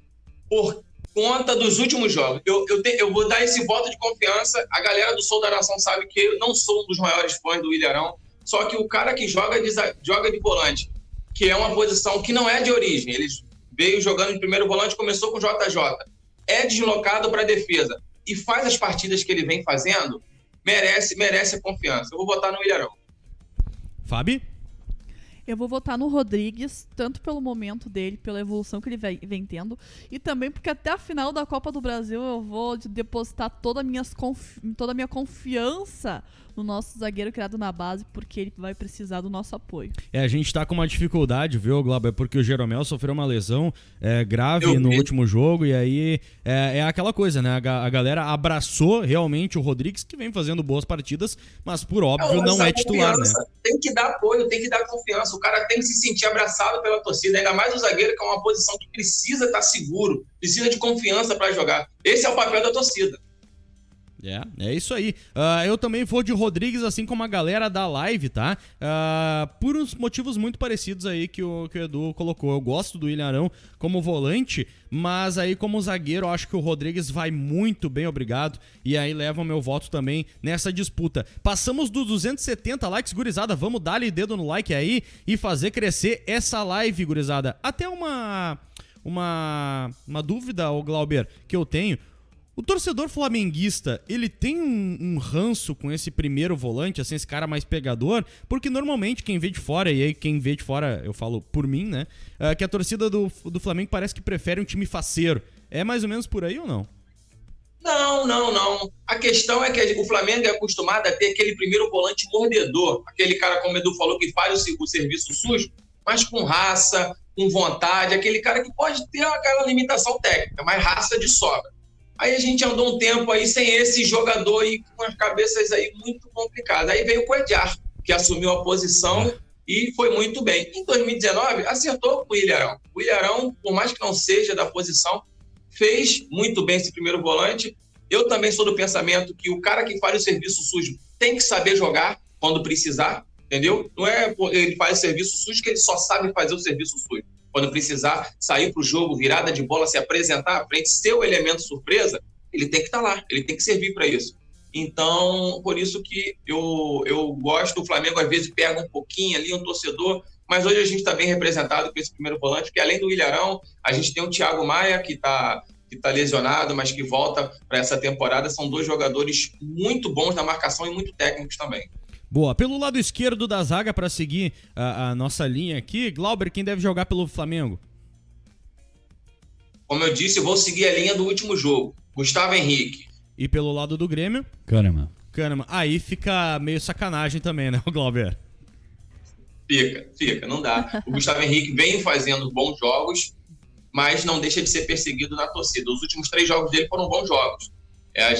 Por conta dos últimos jogos. Eu vou dar esse voto de confiança. A galera do Sul da Nação sabe que eu não sou um dos maiores fãs do William Arão. Só que o cara que joga de volante, que é uma posição que não é de origem. Ele veio jogando de primeiro volante, começou com o JJ. É deslocado para a defesa e faz as partidas que ele vem fazendo, merece a confiança. Eu vou votar no William Arão. Fábio? Eu vou votar no Rodrigues, tanto pelo momento dele, pela evolução que ele vem tendo, e também porque até a final da Copa do Brasil eu vou depositar toda a minha confiança no nosso zagueiro criado na base, porque ele vai precisar do nosso apoio. A gente tá com uma dificuldade, viu, Glauber? Porque o Jeromel sofreu uma lesão grave no último jogo, e aí é aquela coisa, né? A galera abraçou realmente o Rodrigues, que vem fazendo boas partidas, mas por óbvio não é titular, né? Tem que dar apoio, tem que dar confiança. O cara tem que se sentir abraçado pela torcida, ainda mais o zagueiro, que é uma posição que precisa estar seguro, precisa de confiança para jogar. Esse é o papel da torcida. É isso aí. Eu também vou de Rodrigues, assim como a galera da live, tá? Por uns motivos muito parecidos aí que o Edu colocou. Eu gosto do William Arão como volante, mas aí como zagueiro eu acho que o Rodrigues vai muito bem, obrigado. E aí leva o meu voto também nessa disputa. Passamos dos 270 likes, gurizada. Vamos dar-lhe dedo no like aí e fazer crescer essa live, gurizada. Até uma dúvida, Glauber, que eu tenho. O torcedor flamenguista, ele tem um ranço com esse primeiro volante, assim, esse cara mais pegador, porque normalmente quem vê de fora, e aí quem vê de fora, eu falo por mim, né, que a torcida do Flamengo parece que prefere um time faceiro. É mais ou menos por aí ou não? Não. A questão é que o Flamengo é acostumado a ter aquele primeiro volante mordedor, aquele cara, como o Edu falou, que faz o serviço sujo, mas com raça, com vontade, aquele cara que pode ter aquela limitação técnica, mas raça de sobra. Aí a gente andou um tempo aí sem esse jogador aí com as cabeças aí muito complicadas. Aí veio o Cuéllar, que assumiu a posição e foi muito bem. Em 2019, acertou com o William Arão. O William Arão, por mais que não seja da posição, fez muito bem esse primeiro volante. Eu também sou do pensamento que o cara que faz o serviço sujo tem que saber jogar quando precisar, entendeu? Não é ele faz o serviço sujo que ele só sabe fazer o serviço sujo. Quando precisar sair para o jogo, virada de bola, se apresentar à frente, ser o elemento surpresa, ele tem que estar lá, ele tem que servir para isso. Então, por isso que eu gosto, o Flamengo às vezes pega um pouquinho ali, um torcedor mas hoje a gente está bem representado com esse primeiro volante, porque além do Ilharão, a gente tem o Thiago Maia, que tá lesionado, mas que volta para essa temporada. São 2 jogadores muito bons na marcação e muito técnicos também. Boa. Pelo lado esquerdo da zaga, para seguir a nossa linha aqui, Glauber, quem deve jogar pelo Flamengo? Como eu disse, eu vou seguir a linha do último jogo. Gustavo Henrique. E pelo lado do Grêmio? Kahneman. Aí fica meio sacanagem também, né, o Glauber? Fica, não dá. O Gustavo Henrique vem fazendo bons jogos, mas não deixa de ser perseguido na torcida. Os últimos 3 jogos dele foram bons jogos.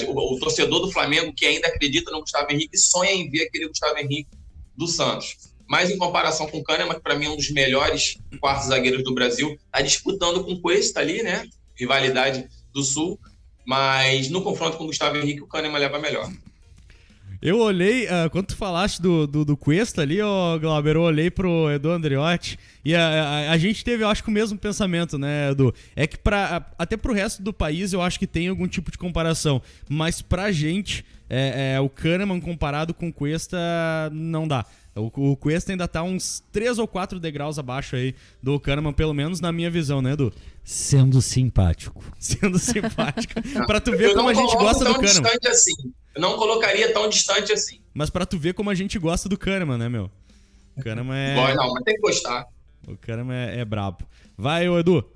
O torcedor do Flamengo que ainda acredita no Gustavo Henrique sonha em ver aquele Gustavo Henrique do Santos. Mas em comparação com o Kahneman, que para mim é um dos melhores quartos zagueiros do Brasil, está disputando com o Cuesta ali, né? Rivalidade do Sul. Mas no confronto com o Gustavo Henrique, o Kahneman leva melhor. Eu olhei, quando tu falaste do Cuesta ali, Glauber, eu olhei pro Edu Andriotti e a gente teve, eu acho que o mesmo pensamento, né, Edu? É que até pro resto do país eu acho que tem algum tipo de comparação, mas pra gente, o Kahneman comparado com o Cuesta não dá. O Cuesta ainda tá uns 3 ou 4 degraus abaixo aí do Kahneman, pelo menos na minha visão, né, Edu? Sendo simpático. Pra tu ver como a gente gosta do Kahneman. Distante assim. Eu não colocaria tão distante assim. Mas pra tu ver como a gente gosta do Kahneman, né, meu? O Kahneman Não, mas tem que gostar. O Kahneman é brabo. Vai, ô Edu.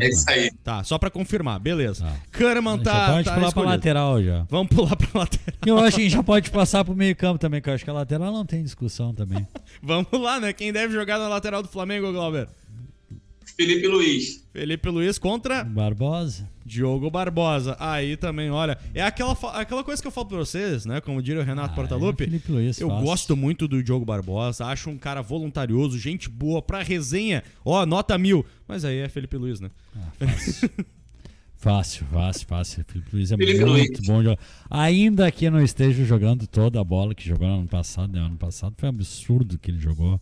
É isso aí. Tá, só pra confirmar, beleza. Kahneman tá. Pode pular pra lateral já. Vamos pular pra lateral. Eu acho que a gente já pode passar pro meio campo também, que eu acho que a lateral não tem discussão também. Vamos lá, né? Quem deve jogar na lateral do Flamengo, Glauber? Felipe Luiz contra Barbosa. Diogo Barbosa. Aí também, olha, é aquela coisa que eu falo pra vocês, né? Como diria o Renato Portaluppi. Felipe Luiz, eu gosto muito do Diogo Barbosa, acho um cara voluntarioso, gente boa pra resenha. Nota 1000. Mas aí é Felipe Luiz, né? Fácil. Felipe Luiz é muito bom jogador. Ainda que não esteja jogando toda a bola que jogou no ano passado, né? Ano passado foi um absurdo que ele jogou.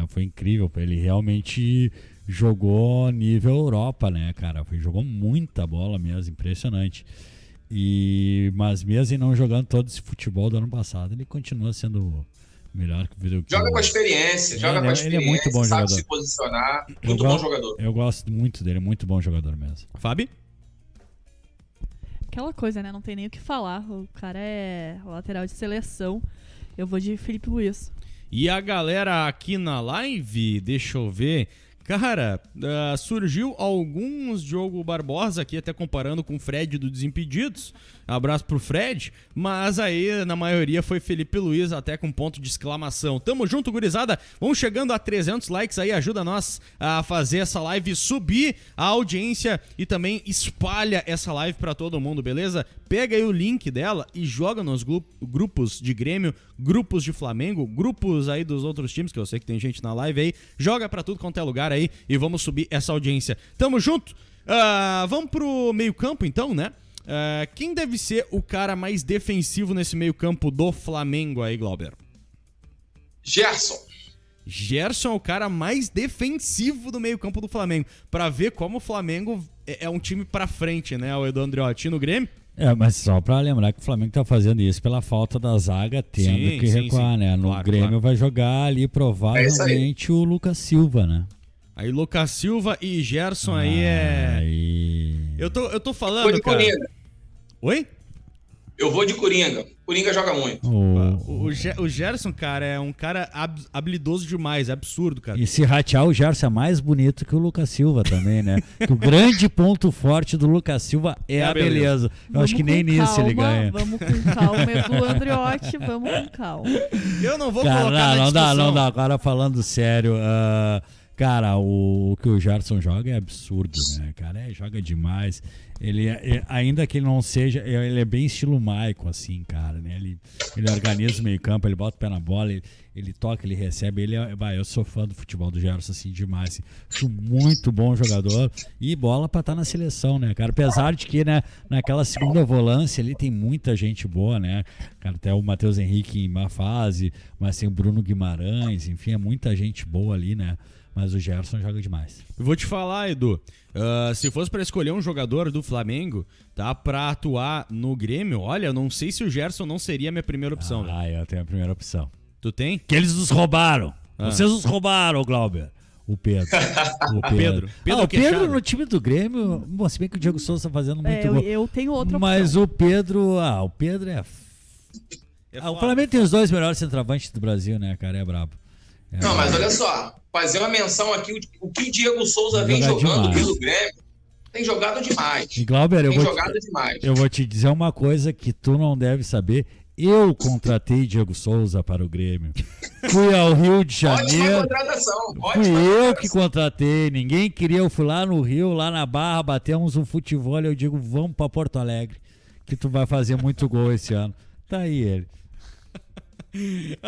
Foi incrível. Ele realmente jogou nível Europa, né, cara? Jogou muita bola mesmo, impressionante. Mas mesmo não jogando todo esse futebol do ano passado, ele continua sendo melhor que o Joga com a experiência, ele é muito bom sabe jogador. Se posicionar, muito bom jogador. Eu gosto muito dele, é muito bom jogador mesmo. Fabi? Aquela coisa, né? Não tem nem o que falar. O cara é lateral de seleção. Eu vou de Felipe Luiz. E a galera aqui na live, deixa eu ver. Cara, surgiu alguns Diogo Barbosa aqui, até comparando com o Fred do Desimpedidos. Abraço pro Fred. Mas aí, na maioria, foi Felipe Luiz, até com ponto de exclamação. Tamo junto, gurizada. Vamos chegando a 300 likes aí. Ajuda nós a fazer essa live subir a audiência e também espalha essa live pra todo mundo, beleza? Pega aí o link dela e joga nos grupos de Grêmio, grupos de Flamengo, grupos aí dos outros times, que eu sei que tem gente na live aí. Joga pra tudo quanto é lugar aí e vamos subir essa audiência. Tamo junto? Vamos pro meio campo então, né? Quem deve ser o cara mais defensivo nesse meio campo do Flamengo aí, Glauber? Gerson é o cara mais defensivo do meio campo do Flamengo. Pra ver como o Flamengo é um time pra frente, né? O Edu Andriotti no Grêmio. Mas só pra lembrar que o Flamengo tá fazendo isso pela falta da zaga, tendo que recuar, né? No Grêmio vai jogar ali provavelmente o Lucas Silva, né? Aí Lucas Silva e Gerson Eu tô falando, cara. Coringa. Oi? Eu vou de Coringa. Coringa joga muito. O Gerson, cara, é um cara habilidoso demais, é absurdo, cara. E se ratear, o Gerson é mais bonito que o Lucas Silva também, né? Que o grande ponto forte do Lucas Silva é a beleza. Eu acho que nem nisso ele ganha. Vamos com calma, Edu Andriotti, vamos com calma. Eu não vou colocar na discussão. Não dá. Agora falando sério, cara, o que o Gerson joga é absurdo, né, cara? Joga demais. Ele, ainda que ele não seja, ele é bem estilo Maicon, assim, cara, né? Ele organiza o meio campo, ele bota o pé na bola, ele toca, ele recebe. Eu sou fã do futebol do Gerson, assim, demais. Assim. Acho muito bom jogador e bola pra estar na seleção, né, cara? Apesar de que, né, naquela segunda volância ali tem muita gente boa, né? Cara, até o Matheus Henrique em má fase, mas tem o Bruno Guimarães, enfim, é muita gente boa ali, né? Mas o Gerson joga demais. Eu vou te falar, Edu. Se fosse pra escolher um jogador do Flamengo, tá, pra atuar no Grêmio, olha, eu não sei se o Gerson não seria a minha primeira opção. Eu tenho a primeira opção. Tu tem? Que eles nos roubaram. Vocês nos roubaram, Glauber. O Pedro. O Pedro no time do Grêmio, bom, se bem que o Diego Souza tá fazendo muito gol. Eu tenho outra opção. Mas o Pedro é... o Flamengo tem os 2 melhores centroavantes do Brasil, né, cara? É brabo. Não, mas olha só, fazer uma menção aqui, o que o Diego Souza vem jogando pelo Grêmio, tem jogado demais. E Glauber, demais. Eu vou te dizer uma coisa que tu não deve saber. Eu contratei Diego Souza para o Grêmio. Fui ao Rio de Janeiro. Ótima contratação. Fui eu que contratei. Ninguém queria. Eu fui lá no Rio, lá na Barra, batemos um futebol. E eu digo, vamos para Porto Alegre, que tu vai fazer muito gol esse ano. Tá aí ele.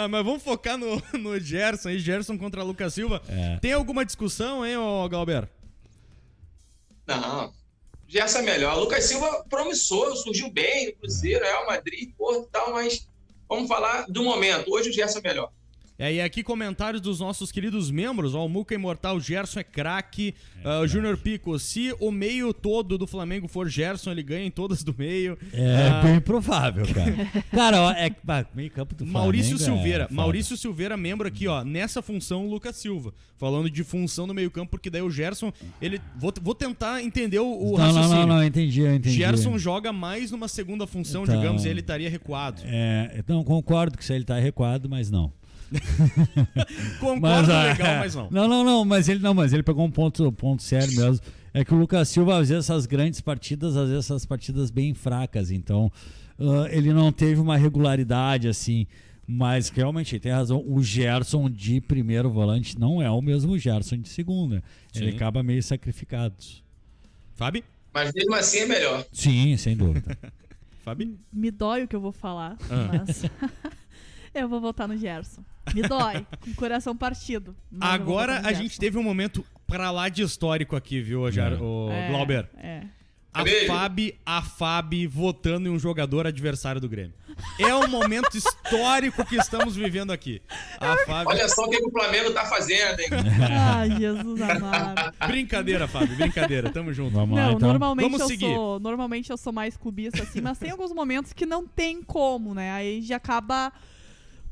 Mas vamos focar no Gerson aí. Gerson contra Lucas Silva. Tem alguma discussão, hein, Glauber? Não. Gerson é melhor. Lucas Silva promissor, surgiu bem no Cruzeiro, Real Madrid, Porto e tal, mas vamos falar do momento. Hoje o Gerson é melhor. E aqui comentários dos nossos queridos membros. O Muca Imortal, Gerson é craque. O Júnior Pico, se o meio todo do Flamengo for Gerson, ele ganha em todas do meio. Bem provável, cara. Cara, meio campo do Flamengo. Maurício Silveira, membro aqui, ó, nessa função, o Lucas Silva. Falando de função no meio campo, porque daí o Gerson, ele... Vou tentar entender o raciocínio. Não, entendi. Gerson joga mais numa segunda função, digamos, e ele estaria recuado. Então, concordo que se ele tá recuado, mas não. Concordo, legal, mas não. Não, mas ele pegou um ponto sério mesmo. É que o Lucas Silva, às vezes, essas grandes partidas, às vezes essas partidas bem fracas, então ele não teve uma regularidade assim, mas realmente ele tem razão. O Gerson de primeiro volante não é o mesmo Gerson de segunda. Ele acaba meio sacrificado. Fábio? Mas mesmo assim é melhor. Sim, sem dúvida. Fábio? Me dói o que eu vou falar, mas eu vou votar no Gerson. Me dói, com o coração partido. Agora a gente teve um momento pra lá de histórico aqui, viu, Glauber? A Fabi votando em um jogador adversário do Grêmio. É um momento histórico que estamos vivendo aqui. Olha só o que o Flamengo tá fazendo, hein? Ai, Jesus amado. Brincadeira, Fábio, brincadeira. Tamo junto. Vamos lá, então. Normalmente eu sou mais clubista assim, mas tem alguns momentos que não tem como, né? Aí já acaba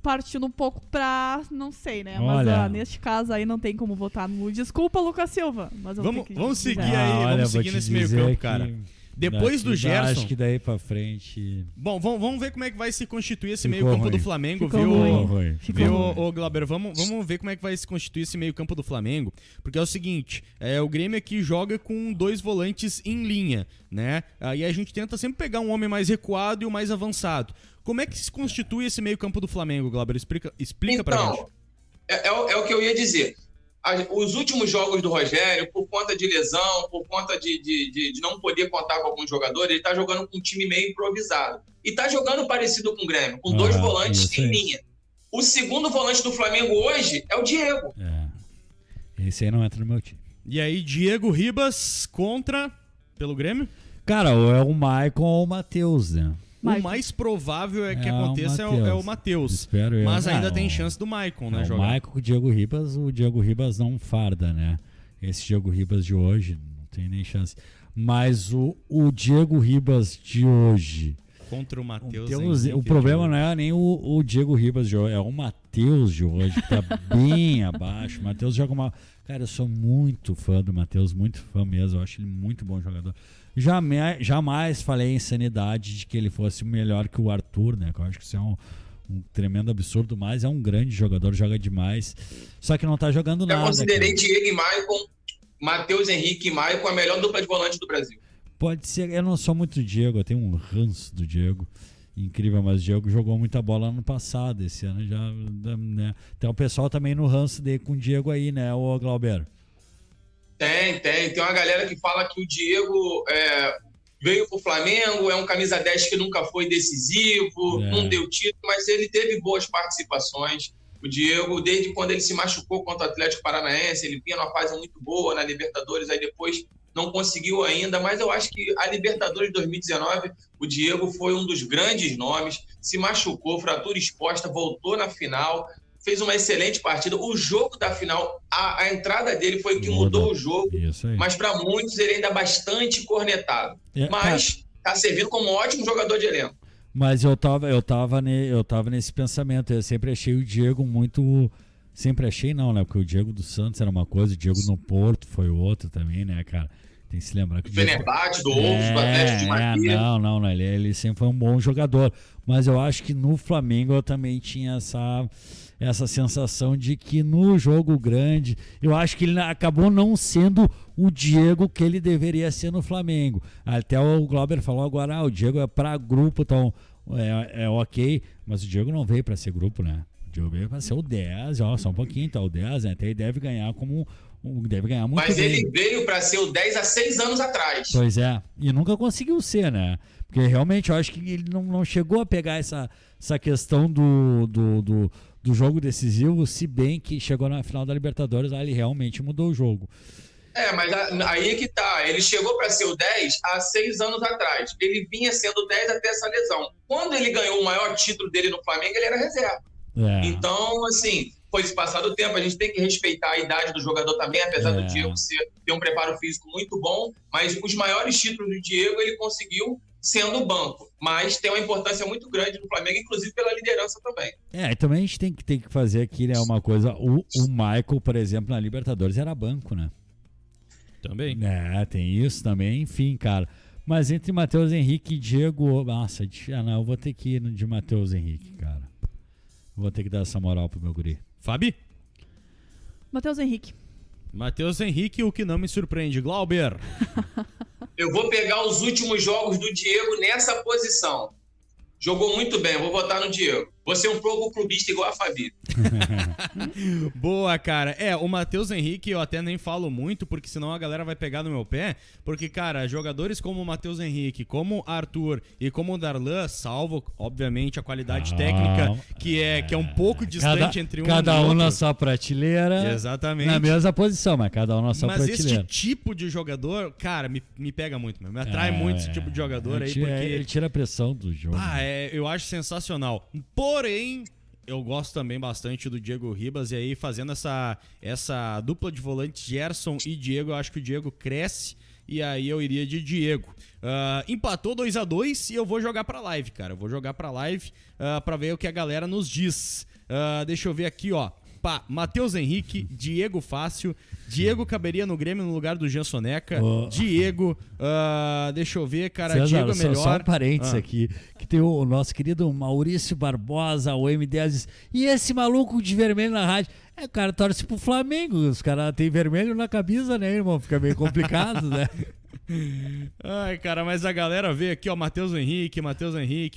partindo um pouco pra, não sei, né? Mas neste caso aí não tem como votar no... Desculpa, Lucas Silva, mas vamos seguir aí, vamos seguir nesse meio campo, cara. Depois do Gerson... Acho que daí pra frente... Bom, vamos ver como é que vai se constituir esse meio campo do Flamengo, viu, Glauber? Vamos ver como é que vai se constituir esse meio campo do Flamengo, porque é o seguinte, o Grêmio aqui joga com 2 volantes em linha, né? Aí a gente tenta sempre pegar um homem mais recuado e o mais avançado. Como é que se constitui esse meio campo do Flamengo, Glauber? Explica pra gente. É o que eu ia dizer. Os últimos jogos do Rogério, por conta de lesão, por conta de não poder contar com alguns jogadores, ele tá jogando com um time meio improvisado. E tá jogando parecido com o Grêmio, com 2 volantes em linha. O segundo volante do Flamengo hoje é o Diego. Esse aí não entra no meu time. E aí, Diego Ribas pelo Grêmio? Cara, ou é o Maicon ou o Matheus, né? O mais provável que aconteça é o Matheus. Mas ainda tem chance do Maicon, né, jogar. O Maicon com o Diego Ribas não farda, né? Esse Diego Ribas de hoje não tem nem chance. Mas o Diego Ribas de hoje... Contra o Matheus. O problema não é nem o Diego Ribas de hoje, é o Matheus de hoje, que tá bem abaixo. O Matheus joga uma... Cara, eu sou muito fã do Matheus, muito fã mesmo. Eu acho ele muito bom jogador. Jamais falei em sanidade de que ele fosse melhor que o Arthur, né? Eu acho que isso é um tremendo absurdo, mas é um grande jogador, joga demais. Só que não tá jogando nada. Eu considerei Diego e Maicon, Matheus Henrique e Maicon a melhor dupla de volante do Brasil. Pode ser, eu não sou muito Diego, eu tenho um ranço do Diego. Incrível, mas o Diego jogou muita bola ano passado, esse ano já, né? Tem o pessoal também no ranço dele com o Diego aí, né, o Glauber? Tem uma galera que fala que o Diego veio pro Flamengo, é um camisa 10 que nunca foi decisivo, não deu título, mas ele teve boas participações. O Diego, desde quando ele se machucou contra o Atlético Paranaense, ele vinha numa fase muito boa na Libertadores, aí depois não conseguiu ainda, mas eu acho que a Libertadores de 2019, o Diego foi um dos grandes nomes, se machucou, fratura exposta, voltou na final, fez uma excelente partida. O jogo da final, a entrada dele foi o que mudou o jogo, mas para muitos ele ainda é bastante cornetado. Mas está servindo como um ótimo jogador de elenco. Mas eu tava nesse pensamento, eu sempre achei o Diego muito Sempre achei não, né? Porque o Diego do Santos era uma coisa, o Diego no Porto foi outra também, né, cara? Tem que se lembrar que o Diego... Fenerbahçe, do Wolves, do Atlético de Madrid. Não, ele sempre foi um bom jogador. Mas eu acho que no Flamengo eu também tinha essa sensação de que no jogo grande, eu acho que ele acabou não sendo o Diego que ele deveria ser no Flamengo. Até o Glauber falou agora, o Diego é para grupo, então é ok, mas o Diego não veio para ser grupo, né? O Diego veio para ser o 10, só um pouquinho, então o 10, né? Até ele deve ganhar deve ganhar muito Mas bem. ele veio para ser o 10 há 6 anos atrás. Pois é, e nunca conseguiu ser, né? Porque realmente eu acho que ele não chegou a pegar essa questão do jogo decisivo, se bem que chegou na final da Libertadores, ele realmente mudou o jogo. Mas aí é que tá. Ele chegou para ser o 10 há 6 anos atrás. Ele vinha sendo 10 até essa lesão. Quando ele ganhou o maior título dele no Flamengo, ele era reserva. Então, assim, foi se passar do tempo. A gente tem que respeitar a idade do jogador também, apesar do Diego ter um preparo físico muito bom. Mas os maiores títulos do Diego ele conseguiu sendo banco. Mas tem uma importância muito grande no Flamengo, inclusive pela liderança também. E também a gente tem que fazer aqui, né, uma coisa. O Michael, por exemplo, na Libertadores era banco, né? Também. Tem isso também, enfim, cara. Mas entre Matheus Henrique e Diego, nossa, eu vou ter que ir no de Matheus Henrique, cara. Vou ter que dar essa moral pro meu guri. Fabi? Matheus Henrique. Matheus Henrique, o que não me surpreende. Glauber? Eu vou pegar os últimos jogos do Diego nessa posição. Jogou muito bem, eu vou votar no Diego. Vou ser um pouco clubista igual a Fabi. Boa, cara. O Matheus Henrique eu até nem falo muito, porque senão a galera vai pegar no meu pé. Porque, cara, jogadores como o Matheus Henrique, como Arthur e como o Darlan, salvo, obviamente, a qualidade técnica, que é um pouco distante entre um e outro. Cada um na sua prateleira. Exatamente. Na mesma posição, mas cada um na sua prateleira. Mas este tipo de jogador, cara, me pega muito, me atrai muito esse tipo de jogador aí, porque... Ele tira a pressão do jogo. Eu acho sensacional. Porém, eu gosto também bastante do Diego Ribas, e aí fazendo essa dupla de volantes Gerson e Diego, eu acho que o Diego cresce, e aí eu iria de Diego. Empatou 2-2 e eu vou jogar pra live, cara. Eu vou jogar pra live pra ver o que a galera nos diz. Deixa eu ver aqui, ó. Matheus Henrique, Diego fácil. Diego caberia no Grêmio no lugar do Jean Soneca. Diego, deixa eu ver, cara. César, Diego é melhor. Só um parênteses aqui, que tem o nosso querido Maurício Barbosa, o M10, diz, e esse maluco de vermelho na rádio? O cara torce pro Flamengo, os caras têm vermelho na camisa, né, irmão? Fica meio complicado, né? Ai, cara, mas a galera vê aqui, ó, Matheus Henrique,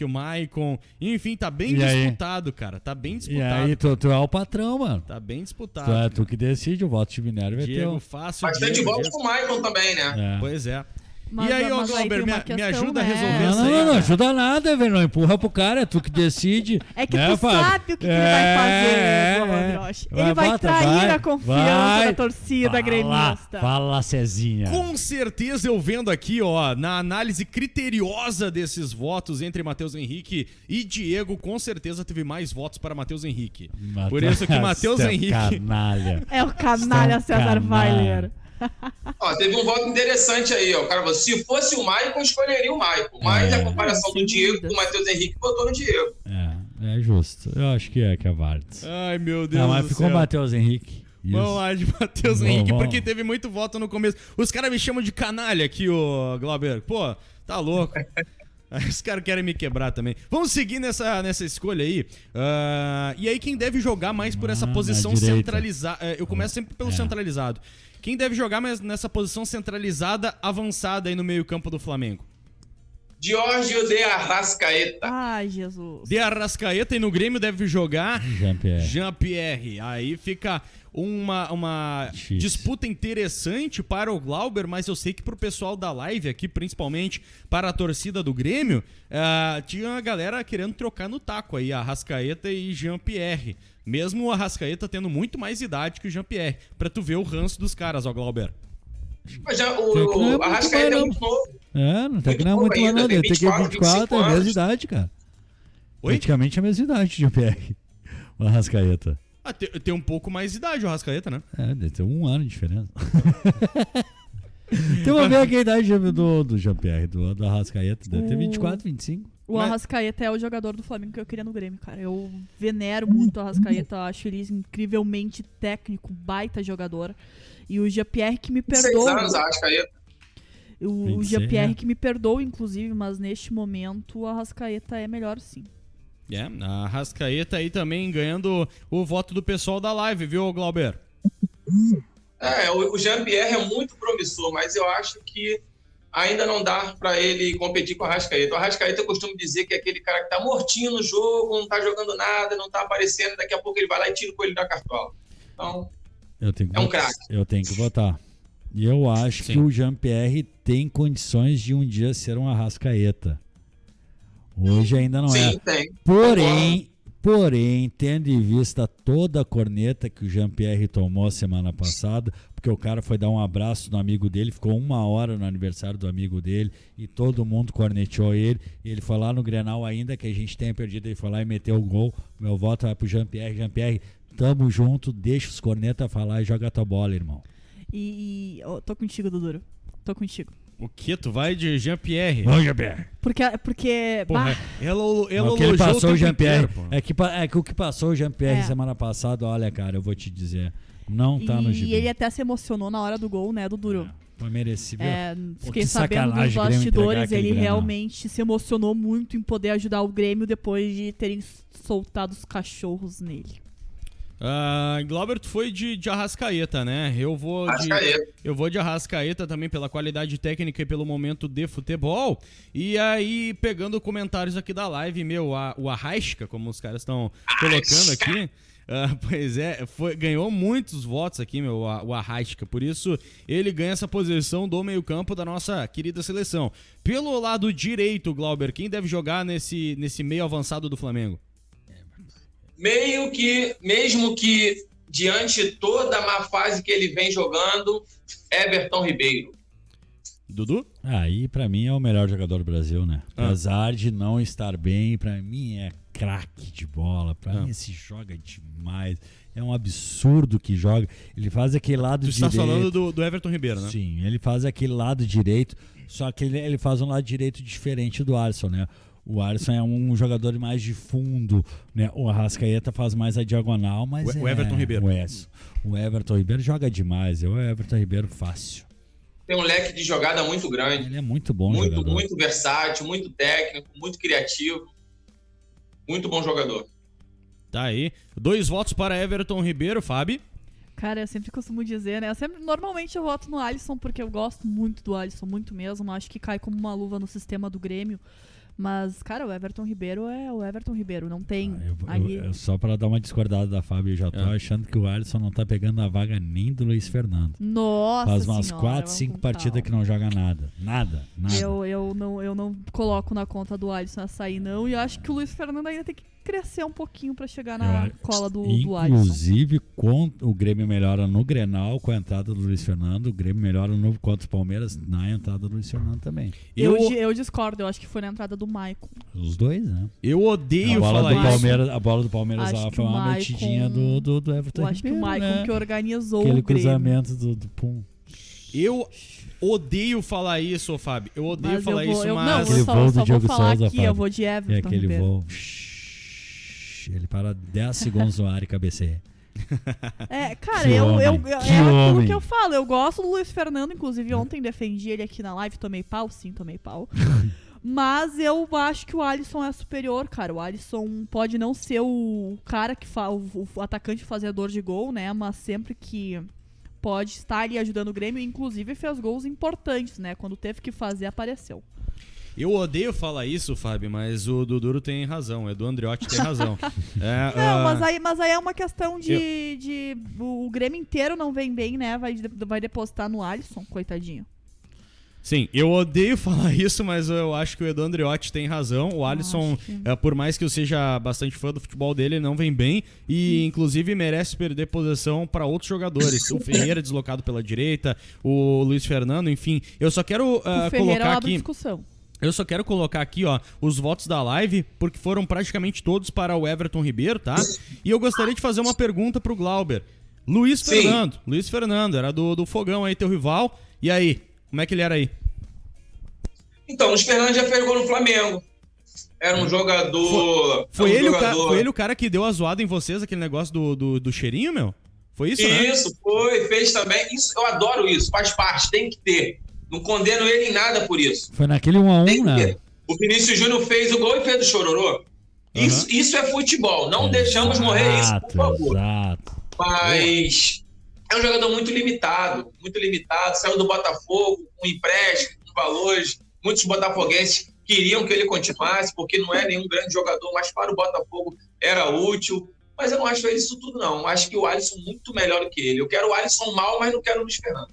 o Maicon, enfim, tá bem disputado, cara, tá bem disputado. E aí, tu é o patrão, mano. Tá bem disputado. Tu que decide, o voto de Minério vai ter. Diego fácil. Bastante votos com o Maicon também, né? Pois é. Mas, e aí, ô Glauber, me ajuda a resolver Não, isso aí. não ajuda nada, velho. Não empurra pro cara, é tu que decide. É que tu sabe o que ele vai fazer, Gomes. Ele vai trair a confiança da torcida gremista. Fala, Cezinha. Com certeza eu vendo aqui, ó, na análise criteriosa desses votos entre Matheus Henrique e Diego, com certeza teve mais votos para Matheus Henrique. Por isso que Matheus Henrique... Canalha. É o canalha César Weiler. Teve um voto interessante aí, ó. O cara falou, se fosse o Maicon, escolheria o Maicon. Mas a comparação do Diego com o Matheus Henrique botou no Diego. É justo. Eu acho que é válido. Ai, meu Deus do mas céu. ficou o Matheus Henrique. Isso. Vamos lá de Matheus Henrique, porque teve muito voto no começo. Os caras me chamam de canalha aqui, ô Glauber. Pô, tá louco. Os caras querem me quebrar também. Vamos seguir nessa escolha aí. E aí, quem deve jogar mais por essa posição centralizada? Eu começo sempre pelo centralizado. Quem deve jogar mais nessa posição centralizada, avançada aí no meio-campo do Flamengo? Giorgio de Arrascaeta. Ai, Jesus. De Arrascaeta, e no Grêmio deve jogar Jean-Pierre. Aí fica uma disputa interessante para o Glauber, mas eu sei que pro pessoal da live aqui, principalmente para a torcida do Grêmio, tinha uma galera querendo trocar no taco aí, Arrascaeta e Jean-Pierre. Mesmo o Arrascaeta tendo muito mais idade que o Jean-Pierre. Pra tu ver o ranço dos caras, ó, Glauber. Mas o Arrascaeta é muito novo. Não tem que não é muito mais não. Ele tem que ter 24, é a mesma idade, cara. Oi? Praticamente a mesma idade de Jean-Pierre. O Arrascaeta. Tem um pouco mais de idade o Arrascaeta, né? Deve ter 1 ano de diferença. Então vamos ver aqui a idade do Jean-Pierre, do Arrascaeta. Deve ter 24, 25. O Arrascaeta é o jogador do Flamengo que eu queria no Grêmio, cara. Eu venero muito o Arrascaeta, eu acho ele incrivelmente técnico, baita jogador. E o Jean-Pierre que me perdoa. 6 anos, Arrascaeta. O Jean-Pierre que me perdoa, inclusive, mas neste momento o Arrascaeta é melhor sim. A Arrascaeta aí também ganhando o voto do pessoal da live, viu, Glauber? O Jean-Pierre é muito promissor, mas eu acho que ainda não dá para ele competir com o Arrascaeta. O Arrascaeta eu costumo dizer que é aquele cara que tá mortinho no jogo, não tá jogando nada, não tá aparecendo, daqui a pouco ele vai lá e tira o coelho da cartola. Então, é um craque. Eu tenho que votar. E eu acho que o Jean-Pierre tem condições de um dia ser um Arrascaeta. Hoje ainda não é. Sim, tem. Porém, tendo em vista toda a corneta que o Jean-Pierre tomou semana passada, porque o cara foi dar um abraço no amigo dele, ficou 1 hora no aniversário do amigo dele e todo mundo corneteou ele. Ele foi lá no Grenal, ainda que a gente tenha perdido, ele foi lá e meteu o gol. Meu voto vai pro Jean-Pierre. Jean-Pierre, tamo junto, deixa os cornetas falar e joga a tua bola, irmão. Tô contigo, Dodoro. Tô contigo. O que? Tu vai de Jean-Pierre? Vamos, Jean-Pierre. Porque Porra, ele que ele passou o Jean-Pierre. Inteiro, É que o que passou o Jean-Pierre semana passada, olha, cara, eu vou te dizer, não tá no gibi. E ele até se emocionou na hora do gol, né, do Duro. Foi merecido. Fiquei sabendo dos bastidores, ele realmente se emocionou muito em poder ajudar o Grêmio depois de terem soltado os cachorros nele. Glauber, tu foi de Arrascaeta, né? Eu vou de Arrascaeta também pela qualidade técnica e pelo momento de futebol. E aí, pegando comentários aqui da live, o Arrasca, como os caras estão colocando aqui. Pois é, ganhou muitos votos aqui, o Arrasca. Por isso, ele ganha essa posição do meio-campo da nossa querida seleção. Pelo lado direito, Glauber, quem deve jogar nesse meio avançado do Flamengo? Mesmo que diante de toda a má fase que ele vem jogando, Everton Ribeiro. Dudu? Aí, pra mim, é o melhor jogador do Brasil, né? Apesar de não estar bem, pra mim é craque de bola. Pra mim, esse joga demais. É um absurdo que joga. Ele faz aquele lado direito. Tu está falando do Everton Ribeiro, né? Sim, ele faz aquele lado direito, só que ele faz um lado direito diferente do Alisson, né? O Alisson é um jogador mais de fundo, né? O Arrascaeta faz mais a diagonal, mas o Everton Ribeiro. O Everton Ribeiro joga demais. O Everton Ribeiro fácil. Tem um leque de jogada muito grande. Ele é muito bom jogador. Muito versátil, muito técnico, muito criativo. Muito bom jogador. Tá aí. 2 votos para Everton Ribeiro, Fábio. Cara, eu sempre costumo dizer, né? Normalmente eu voto no Alisson porque eu gosto muito do Alisson, muito mesmo. Acho que cai como uma luva no sistema do Grêmio. Mas, cara, o Everton Ribeiro é o Everton Ribeiro, não tem... Só pra dar uma discordada da Fábio, eu já tô achando que o Alisson não tá pegando a vaga nem do Luiz Fernando. Nossa Faz umas 4, 5 partidas que não joga nada. Nada. Eu não coloco na conta do Alisson essa aí, não. E eu acho que o Luiz Fernando ainda tem que crescer um pouquinho pra chegar na cola do Alisson. Inclusive, o Grêmio melhora no Grenal com a entrada do Luiz Fernando, o Grêmio melhora no contra o Palmeiras na entrada do Luiz Fernando também. Eu discordo, eu acho que foi na entrada do Maicon. Os dois, né? Eu odeio falar isso. A bola do Palmeiras lá foi uma metidinha do Everton Ribeiro. Eu acho que o Maicon que organizou aquele o Grêmio. Cruzamento do Pum. Eu odeio falar isso, Fábio. Eu odeio falar isso, mas... Não, eu só vou falar aqui, eu vou de Everton aquele Ribeiro. Voo... Ele para 10 segundos no ar e cabeceia. Cara, é aquilo que eu falo. Eu gosto do Luiz Fernando, inclusive ontem defendi ele aqui na live, tomei pau. Mas eu acho que o Alisson é superior, cara. O Alisson pode não ser o cara que o atacante fazedor de gol, né? Mas sempre que pode estar ali ajudando o Grêmio, inclusive fez gols importantes, né? Quando teve que fazer, apareceu. Eu odeio falar isso, Fábio, mas o Duduro tem razão, o Edu Andriotti tem razão. Mas aí é uma questão de o Grêmio inteiro não vem bem, né? Vai depositar no Alisson, coitadinho. Sim, eu odeio falar isso, mas eu acho que o Edu Andriotti tem razão. O Alisson, por mais que eu seja bastante fã do futebol dele, ele não vem bem e, inclusive, merece perder posição para outros jogadores. O Ferreira deslocado pela direita, o Luiz Fernando, enfim. Eu só quero colocar aqui... discussão. Eu só quero colocar aqui, os votos da live, porque foram praticamente todos para o Everton Ribeiro, tá? E eu gostaria de fazer uma pergunta pro Glauber. Luiz Fernando, era do Fogão aí, teu rival. E aí, Como é que ele era aí? Então, o Luiz Fernando já fez gol no Flamengo. Era um jogador... Foi ele o cara que deu a zoada em vocês, aquele negócio do cheirinho, meu? Foi isso, né? Isso, fez também. Isso, eu adoro isso, faz parte, tem que ter. Não condeno ele em nada por isso. Foi naquele 1x1, né? O Vinícius Júnior fez o gol e fez o chororô. Isso é futebol, não deixamos morrer isso, por favor. Exato. Mas é um jogador muito limitado, saiu do Botafogo com empréstimo, com valores. Muitos botafoguenses queriam que ele continuasse, porque não é nenhum grande jogador, mas para o Botafogo era útil. Mas eu não acho ele isso tudo, não. Eu acho que o Alisson é muito melhor do que ele. Eu quero o Alisson mal, mas não quero o Luiz Fernando.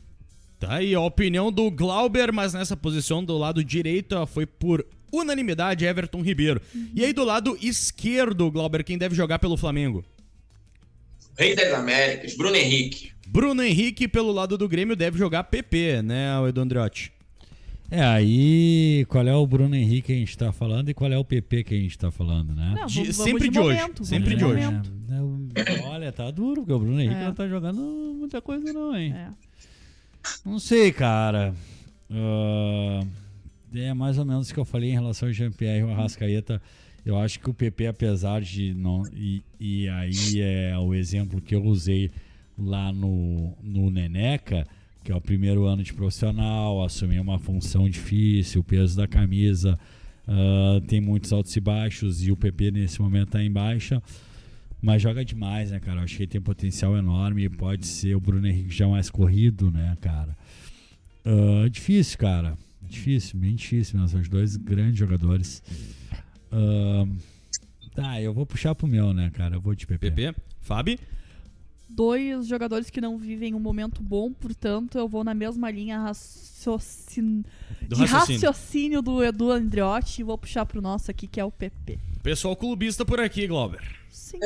Tá aí a opinião do Glauber, mas nessa posição do lado direito foi por unanimidade Everton Ribeiro. E aí do lado esquerdo, Glauber, quem deve jogar pelo Flamengo? Rei das Américas, Bruno Henrique. Bruno Henrique pelo lado do Grêmio deve jogar PP, né, o Edu Andriotti? Aí qual é o Bruno Henrique que a gente tá falando e qual é o PP que a gente tá falando, né? Não, Sempre de hoje. Sempre de hoje. Olha, tá duro, porque o Bruno Henrique não tá jogando muita coisa não, hein? Não sei, cara. É mais ou menos o que eu falei em relação ao Jean-Pierre e o Arrascaeta. Eu acho que o PP, apesar de não... E aí é o exemplo que eu usei lá no Neneca, que é o primeiro ano de profissional, assumir uma função difícil, o peso da camisa, tem muitos altos e baixos, e o PP nesse momento tá em baixa, mas joga demais, né, cara? Acho que ele tem potencial enorme e pode ser o Bruno Henrique já mais corrido, né, cara? Difícil, cara. Difícil, bem difícil, né? São os dois grandes jogadores. Tá, eu vou puxar pro meu, né, cara? Eu vou de PP. PP? Fábio? Dois jogadores que não vivem um momento bom, portanto, eu vou na mesma linha raciocínio do Edu Andriotti e vou puxar pro nosso aqui, que é o PP. Pessoal clubista por aqui, Glauber. Sim.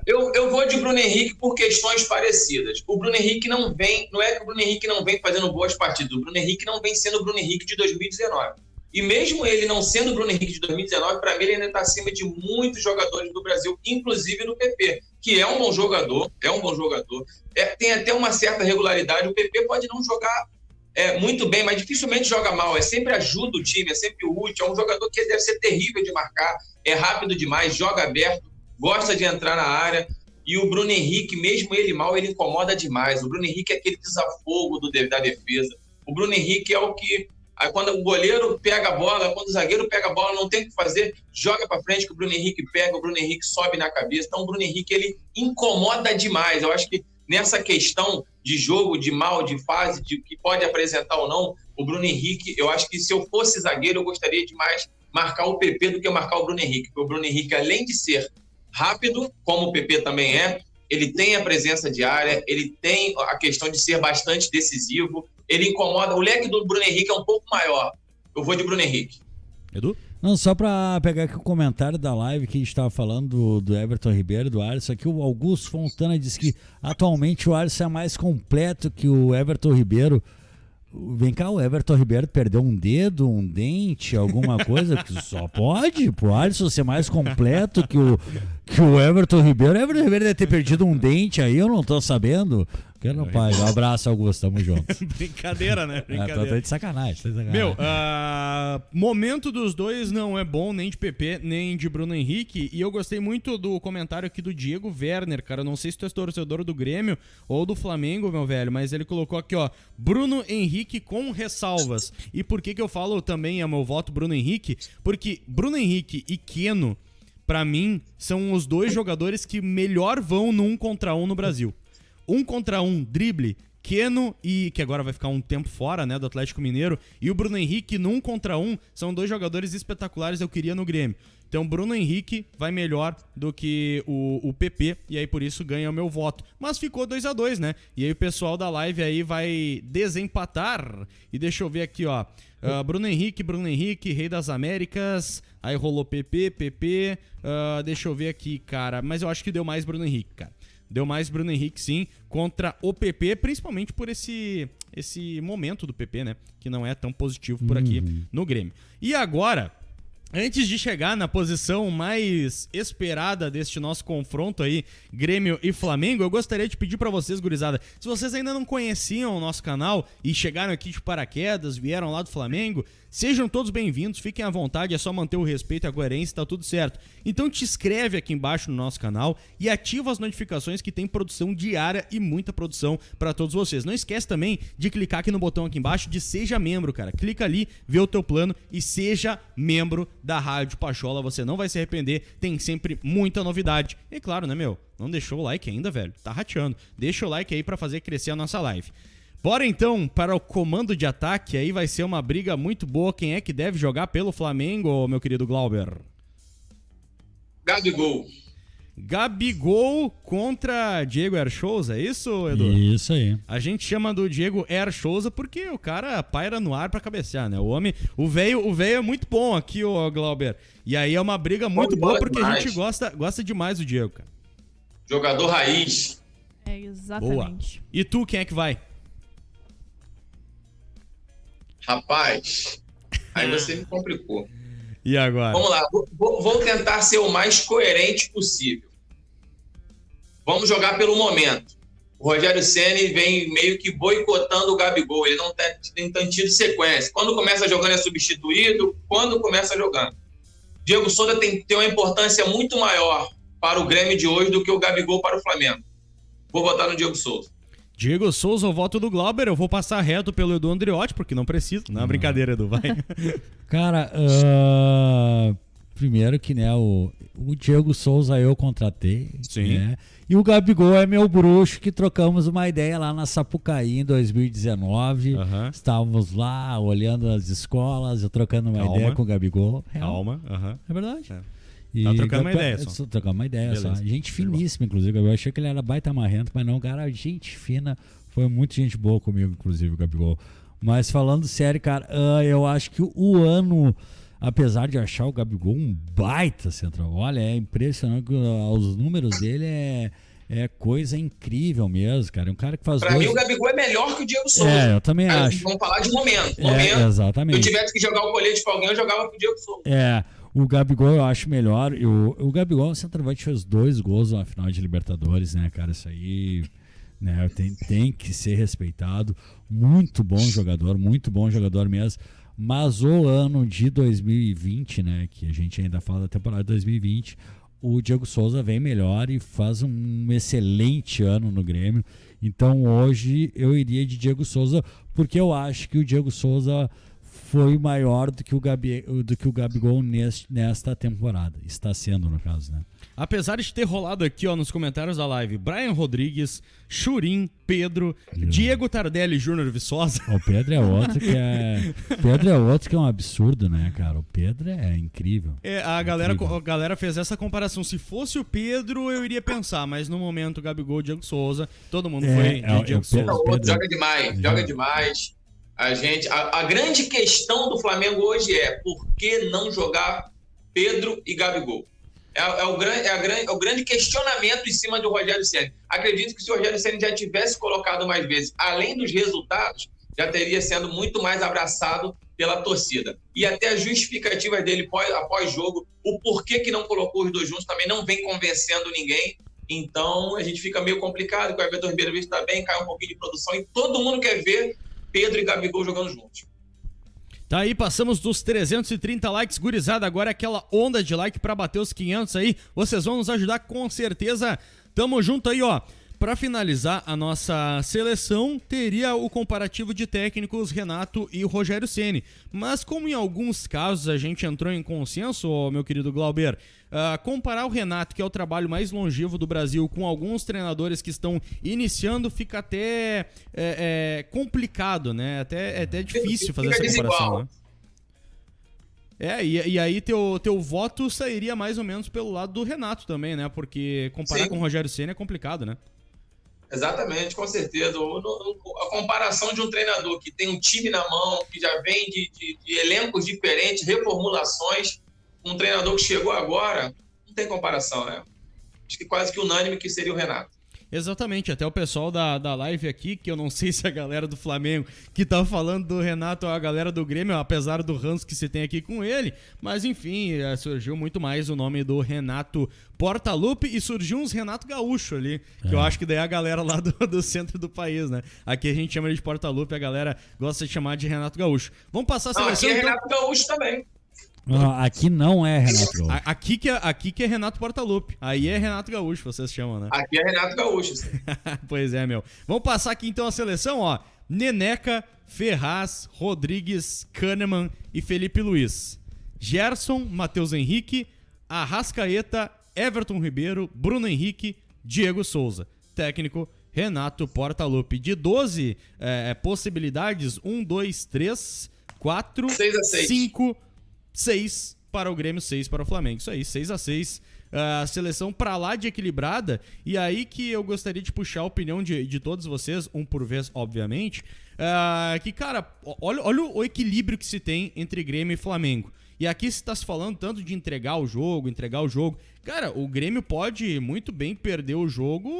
Eu vou de Bruno Henrique por questões parecidas. O Bruno Henrique não é que o Bruno Henrique não vem fazendo boas partidas, o Bruno Henrique não vem sendo o Bruno Henrique de 2019. E mesmo ele não sendo o Bruno Henrique de 2019, para mim ele ainda está acima de muitos jogadores do Brasil, inclusive do PP, que é um bom jogador, tem até uma certa regularidade. O PP pode não jogar muito bem, mas dificilmente joga mal, sempre ajuda o time, é sempre útil, é um jogador que deve ser terrível de marcar, é rápido demais, joga aberto, gosta de entrar na área. E o Bruno Henrique, mesmo ele mal, ele incomoda demais. O Bruno Henrique é aquele desafogo da defesa. O Bruno Henrique é o que... Aí quando o goleiro pega a bola, quando o zagueiro pega a bola, não tem o que fazer, joga pra frente que o Bruno Henrique pega, o Bruno Henrique sobe na cabeça. Então o Bruno Henrique, ele incomoda demais. Eu acho que nessa questão de jogo, de mal, de fase, de que pode apresentar ou não, o Bruno Henrique, eu acho que se eu fosse zagueiro, eu gostaria de mais marcar o PP do que marcar o Bruno Henrique. Porque o Bruno Henrique, além de ser rápido, como o PP também ele tem a presença de área, ele tem a questão de ser bastante decisivo, ele incomoda. O leque do Bruno Henrique é um pouco maior. Eu vou de Bruno Henrique. Edu? Não, só pra pegar aqui o comentário da live que a gente tava falando do Everton Ribeiro, do Alisson, aqui o Augusto Fontana disse que atualmente o Alisson é mais completo que o Everton Ribeiro. Vem cá, o Everton Ribeiro perdeu um dedo, um dente, alguma coisa? Só pode pro Alisson ser mais completo que o Everton Ribeiro. O Everton Ribeiro deve ter perdido um dente aí, eu não tô sabendo. Quero, pai. Um abraço, Augusto, tamo junto. Brincadeira, né? Brincadeira. Tô de sacanagem, Meu, momento dos dois não é bom, nem de PP, nem de Bruno Henrique. E eu gostei muito do comentário aqui do Diego Werner, cara. Não sei se tu é torcedor do Grêmio ou do Flamengo, meu velho, mas ele colocou aqui, ó, Bruno Henrique com ressalvas. E por que eu falo também é meu voto Bruno Henrique? Porque Bruno Henrique e Keno, pra mim, são os dois jogadores que melhor vão no 1 contra 1 no Brasil. 1 contra 1, drible, Keno, e que agora vai ficar um tempo fora, né, do Atlético Mineiro, e o Bruno Henrique no 1 contra 1, são dois jogadores espetaculares, eu queria no Grêmio. Então Bruno Henrique vai melhor do que o PP, e aí por isso ganha o meu voto. Mas ficou 2-2, né? E aí o pessoal da live aí vai desempatar, e deixa eu ver aqui, ó, Bruno Henrique, Rei das Américas, aí rolou PP, deixa eu ver aqui, cara, mas eu acho que deu mais Bruno Henrique, cara. Deu mais Bruno Henrique, sim, contra o PP, principalmente por esse momento do PP, né? Que não é tão positivo por aqui no Grêmio. E agora, Antes de chegar na posição mais esperada deste nosso confronto aí, Grêmio e Flamengo, eu gostaria de pedir pra vocês, gurizada, se vocês ainda não conheciam o nosso canal e chegaram aqui de paraquedas, vieram lá do Flamengo, sejam todos bem-vindos, fiquem à vontade, é só manter o respeito e a coerência, tá tudo certo. Então te inscreve aqui embaixo no nosso canal e ativa as notificações que tem produção diária e muita produção pra todos vocês. Não esquece também de clicar aqui no botão aqui embaixo de seja membro, cara. Clica ali, vê o teu plano e seja membro da Rádio Pachola, você não vai se arrepender, tem sempre muita novidade. E claro, né, meu? Não deixou o like ainda, velho? Tá rateando. Deixa o like aí pra fazer crescer a nossa live. Bora então para o comando de ataque, aí vai ser uma briga muito boa. Quem é que deve jogar pelo Flamengo, meu querido Glauber? Gabigol. Gabigol contra Diego Erchouza, é isso, Edu? Isso aí. A gente chama do Diego Erchouza porque o cara paira no ar pra cabecear, né? O velho é muito bom aqui, ô Glauber. E aí é uma briga muito boa porque a gente gosta demais do Diego, cara. Jogador raiz. É, exatamente. Boa. E tu, quem é que vai? Rapaz, aí você me complicou. E agora? Vamos lá, vou tentar ser o mais coerente possível. Vamos jogar pelo momento. O Rogério Ceni vem meio que boicotando o Gabigol, ele não tem tido sequência. Quando começa jogando é substituído, quando começa jogando. Diego Souza tem uma importância muito maior para o Grêmio de hoje do que o Gabigol para o Flamengo. Vou votar no Diego Souza. Diego Souza, o voto do Glauber, eu vou passar reto pelo Edu Andriotti, porque não preciso. Não é brincadeira, Edu, vai. Cara, primeiro que, né, o Diego Souza eu contratei. Sim. Né? E o Gabigol é meu bruxo, que trocamos uma ideia lá na Sapucaí em 2019. Uhum. Estávamos lá olhando as escolas, eu trocando uma ideia com o Gabigol. Calma. É verdade. É. E Tá trocando uma ideia só. Trocando uma ideia Beleza. só. Gente finíssima, inclusive. Eu achei que ele era baita marrento, mas não, cara, gente fina. Foi muito gente boa comigo, inclusive, o Gabigol. Mas falando sério, cara, eu acho que o ano, apesar de achar o Gabigol um baita central, olha, é impressionante, os números dele é coisa incrível mesmo, cara. É um cara que faz Pra mim, o Gabigol é melhor que o Diego Souza. Eu também acho. Vamos falar de momento. Exatamente. Se eu tivesse que jogar o colete pra alguém, eu jogava pro Diego Souza. O Gabigol eu acho melhor. O Gabigol, o centroavante, fez 2 gols na final de Libertadores, né, cara? Isso aí, né, tem que ser respeitado. Muito bom jogador mesmo. Mas o ano de 2020, né, que a gente ainda fala da temporada de 2020, o Diego Souza vem melhor e faz um excelente ano no Grêmio. Então hoje eu iria de Diego Souza, porque eu acho que o Diego Souza foi maior do que o Gabigol nesta temporada. Está sendo, no caso, né? Apesar de ter rolado aqui, ó, nos comentários da live, Brian Rodrigues, Churim, Pedro, Diego Tardelli Júnior Viçosa. O Pedro é outro que é um absurdo, né, cara? O Pedro é incrível. A galera fez essa comparação. Se fosse o Pedro, eu iria pensar, mas no momento, Gabigol e Diego Souza, todo mundo foi de Diego Souza. Joga demais. A grande questão do Flamengo hoje é por que não jogar Pedro e Gabigol? É o grande questionamento em cima do Rogério Ceni. Acredito que se o Rogério Ceni já tivesse colocado mais vezes, além dos resultados, já teria sendo muito mais abraçado pela torcida. E até as justificativas dele após jogo, o porquê que não colocou os dois juntos também não vem convencendo ninguém. Então a gente fica meio complicado, porque o Everton Ribeiro está bem, cai um pouquinho de produção e todo mundo quer ver Pedro e Gabigol jogando juntos. Tá aí, passamos dos 330 likes, gurizada, agora é aquela onda de like pra bater os 500 aí, vocês vão nos ajudar com certeza, tamo junto aí, ó. Pra finalizar a nossa seleção, teria o comparativo de técnicos Renato e Rogério Ceni. Mas como em alguns casos a gente entrou em consenso, meu querido Glauber, comparar o Renato, que é o trabalho mais longevo do Brasil, com alguns treinadores que estão iniciando, fica até complicado, né? Até difícil fazer essa comparação, né? E aí teu voto sairia mais ou menos pelo lado do Renato também, né? Porque comparar com o Rogério Ceni é complicado, né? Exatamente, com certeza. A comparação de um treinador que tem um time na mão, que já vem de elencos diferentes, reformulações, um treinador que chegou agora, não tem comparação, né? Acho que quase que unânime que seria o Renato. Exatamente, até o pessoal da live aqui, que eu não sei se a galera do Flamengo que tá falando do Renato é a galera do Grêmio, apesar do ranço que se tem aqui com ele, mas enfim, surgiu muito mais o nome do Renato Portaluppi e surgiu uns Renato Gaúcho ali, que eu acho que daí é a galera lá do centro do país, né? Aqui a gente chama ele de Portaluppi, a galera gosta de chamar de Renato Gaúcho. Vamos passar a seleção. Aqui é Renato Gaúcho também. Aqui não é Renato Gaúcho. Aqui que é Renato Portaluppi. Aí é Renato Gaúcho, vocês chamam, né? Aqui é Renato Gaúcho. Pois é, meu. Vamos passar aqui então a seleção, ó. Neneca, Ferraz, Rodrigues, Kahneman e Felipe Luiz. Gerson, Matheus Henrique, Arrascaeta, Everton Ribeiro, Bruno Henrique, Diego Souza. Técnico, Renato Portaluppi. De 12 possibilidades, 1, 2, 3, 4, 5... 6 para o Grêmio, 6 para o Flamengo. Isso aí, 6-6. A seleção pra lá de equilibrada. E aí que eu gostaria de puxar a opinião de todos vocês, um por vez, obviamente. Que, cara, olha o equilíbrio que se tem entre Grêmio e Flamengo. E aqui se está se falando tanto de entregar o jogo. Cara, o Grêmio pode muito bem perder o jogo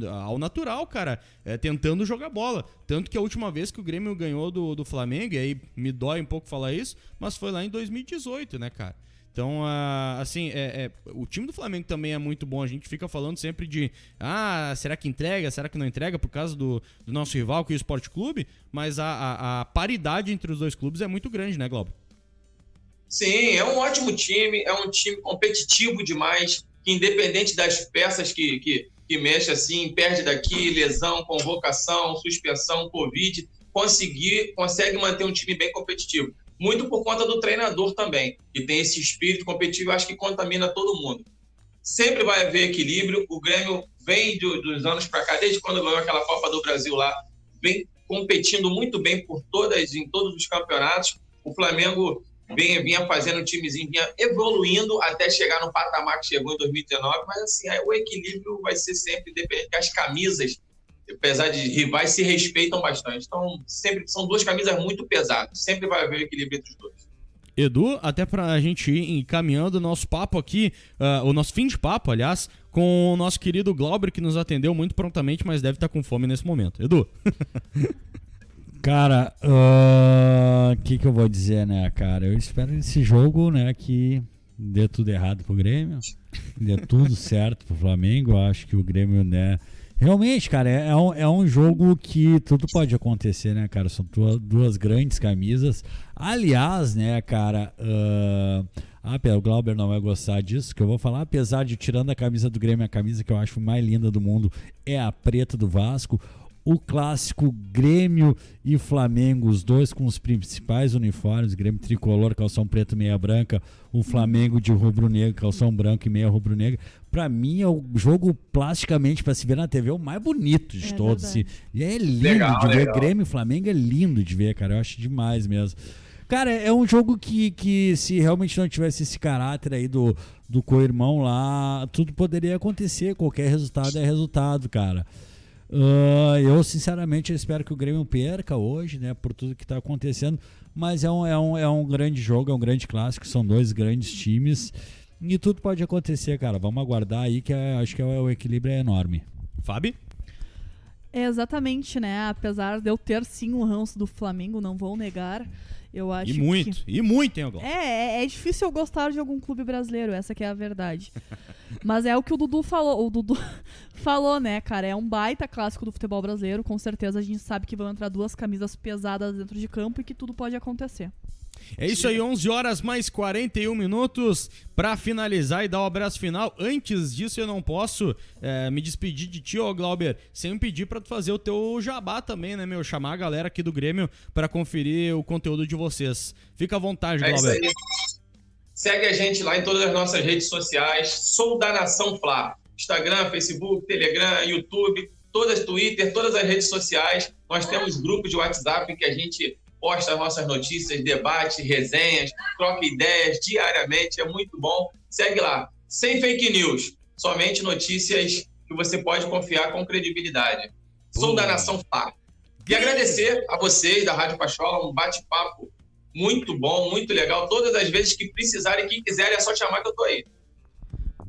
ao natural, cara, tentando jogar bola. Tanto que a última vez que o Grêmio ganhou do Flamengo, e aí me dói um pouco falar isso, mas foi lá em 2018, né, cara? Então, assim, o time do Flamengo também é muito bom. A gente fica falando sempre de será que entrega, será que não entrega por causa do nosso rival, que é o Sport Clube, mas a paridade entre os dois clubes é muito grande, né, Glauber? Sim, é um ótimo time, é um time competitivo demais, que independente das peças que mexe assim, perde daqui, lesão, convocação, suspensão, Covid, consegue manter um time bem competitivo. Muito por conta do treinador também, que tem esse espírito competitivo, eu acho que contamina todo mundo. Sempre vai haver equilíbrio, o Grêmio vem dos anos para cá, desde quando ganhou aquela Copa do Brasil lá, vem competindo muito bem em todos os campeonatos. O Flamengo vinha fazendo um timezinho, vinha evoluindo até chegar no patamar que chegou em 2019, mas assim, o equilíbrio vai ser sempre independente, as camisas, apesar de rivais, se respeitam bastante. Então, sempre são duas camisas muito pesadas, sempre vai haver equilíbrio entre os dois. Edu, até pra gente ir encaminhando o nosso papo aqui, o nosso fim de papo, aliás, com o nosso querido Glauber, que nos atendeu muito prontamente, mas deve estar com fome nesse momento. Edu. Cara, que eu vou dizer, né, cara? Eu espero nesse jogo, né, que dê tudo errado pro Grêmio, dê tudo certo pro Flamengo. Eu acho que o Grêmio, né, realmente, cara, é um jogo que tudo pode acontecer, né, cara? São duas grandes camisas. Aliás, né, cara, o Glauber não vai gostar disso, que eu vou falar, apesar de, tirando a camisa do Grêmio, a camisa que eu acho mais linda do mundo é a preta do Vasco. O clássico Grêmio e Flamengo, os dois com os principais uniformes, Grêmio tricolor, calção preto, meia branca, o Flamengo de rubro-negro, calção branco e meia rubro-negra. Pra mim é o jogo plasticamente, pra se ver na TV, o mais bonito de todos. Assim. E é lindo de ver. Grêmio e Flamengo é lindo de ver, cara. Eu acho demais mesmo. Cara, é um jogo que se realmente não tivesse esse caráter aí do co-irmão lá, tudo poderia acontecer. Qualquer resultado é resultado, cara. Eu sinceramente espero que o Grêmio perca hoje, né, por tudo que está acontecendo, mas é um grande jogo, é um grande clássico, são dois grandes times e tudo pode acontecer, cara. Vamos aguardar aí, que acho que o equilíbrio é enorme. Fábio? Exatamente, né? Apesar de eu ter sim o ranço do Flamengo, não vou negar. Eu acho e muito, hein, Glauber? É difícil eu gostar de algum clube brasileiro, essa que é a verdade. Mas é o que o Dudu falou. O Dudu falou, né, cara? É um baita clássico do futebol brasileiro. Com certeza a gente sabe que vão entrar duas camisas pesadas dentro de campo e que tudo pode acontecer. É isso aí, 11 horas mais 41 minutos pra finalizar e dar o abraço final. Antes disso, eu não posso me despedir de ti, ô Glauber, sem pedir pra tu fazer o teu jabá também, né, meu? Chamar a galera aqui do Grêmio pra conferir o conteúdo de vocês. Fica à vontade, Glauber. Isso aí. Segue a gente lá em todas as nossas redes sociais. Sou da Nação Fla. Instagram, Facebook, Telegram, YouTube, Twitter, todas as redes sociais. Nós temos grupos de WhatsApp que a gente posta as nossas notícias, debate, resenhas, troca ideias diariamente, é muito bom. Segue lá, sem fake news, somente notícias que você pode confiar com credibilidade. Sou da Nação Fla. E agradecer a vocês da Rádio Pachola, um bate-papo muito bom, muito legal. Todas as vezes que precisarem, quem quiser, é só chamar que eu tô aí.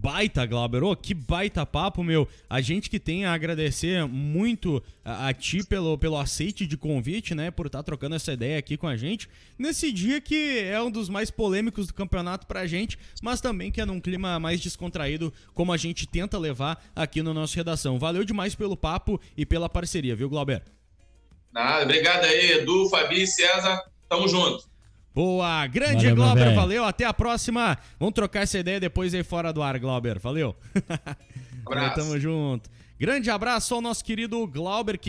Baita, Glauber. Ô, que baita papo, meu. A gente que tem a agradecer muito a ti pelo aceite de convite, né? Por estar trocando essa ideia aqui com a gente. Nesse dia que é um dos mais polêmicos do campeonato pra gente, mas também que é num clima mais descontraído, como a gente tenta levar aqui no nosso Redação. Valeu demais pelo papo e pela parceria, viu, Glauber? Nada, obrigado aí, Edu, Fabi, César. Tamo junto. Boa, grande Glauber, valeu, até a próxima. Vamos trocar essa ideia depois aí fora do ar, Glauber, valeu. Abraço. Tamo junto. Grande abraço ao nosso querido Glauber, que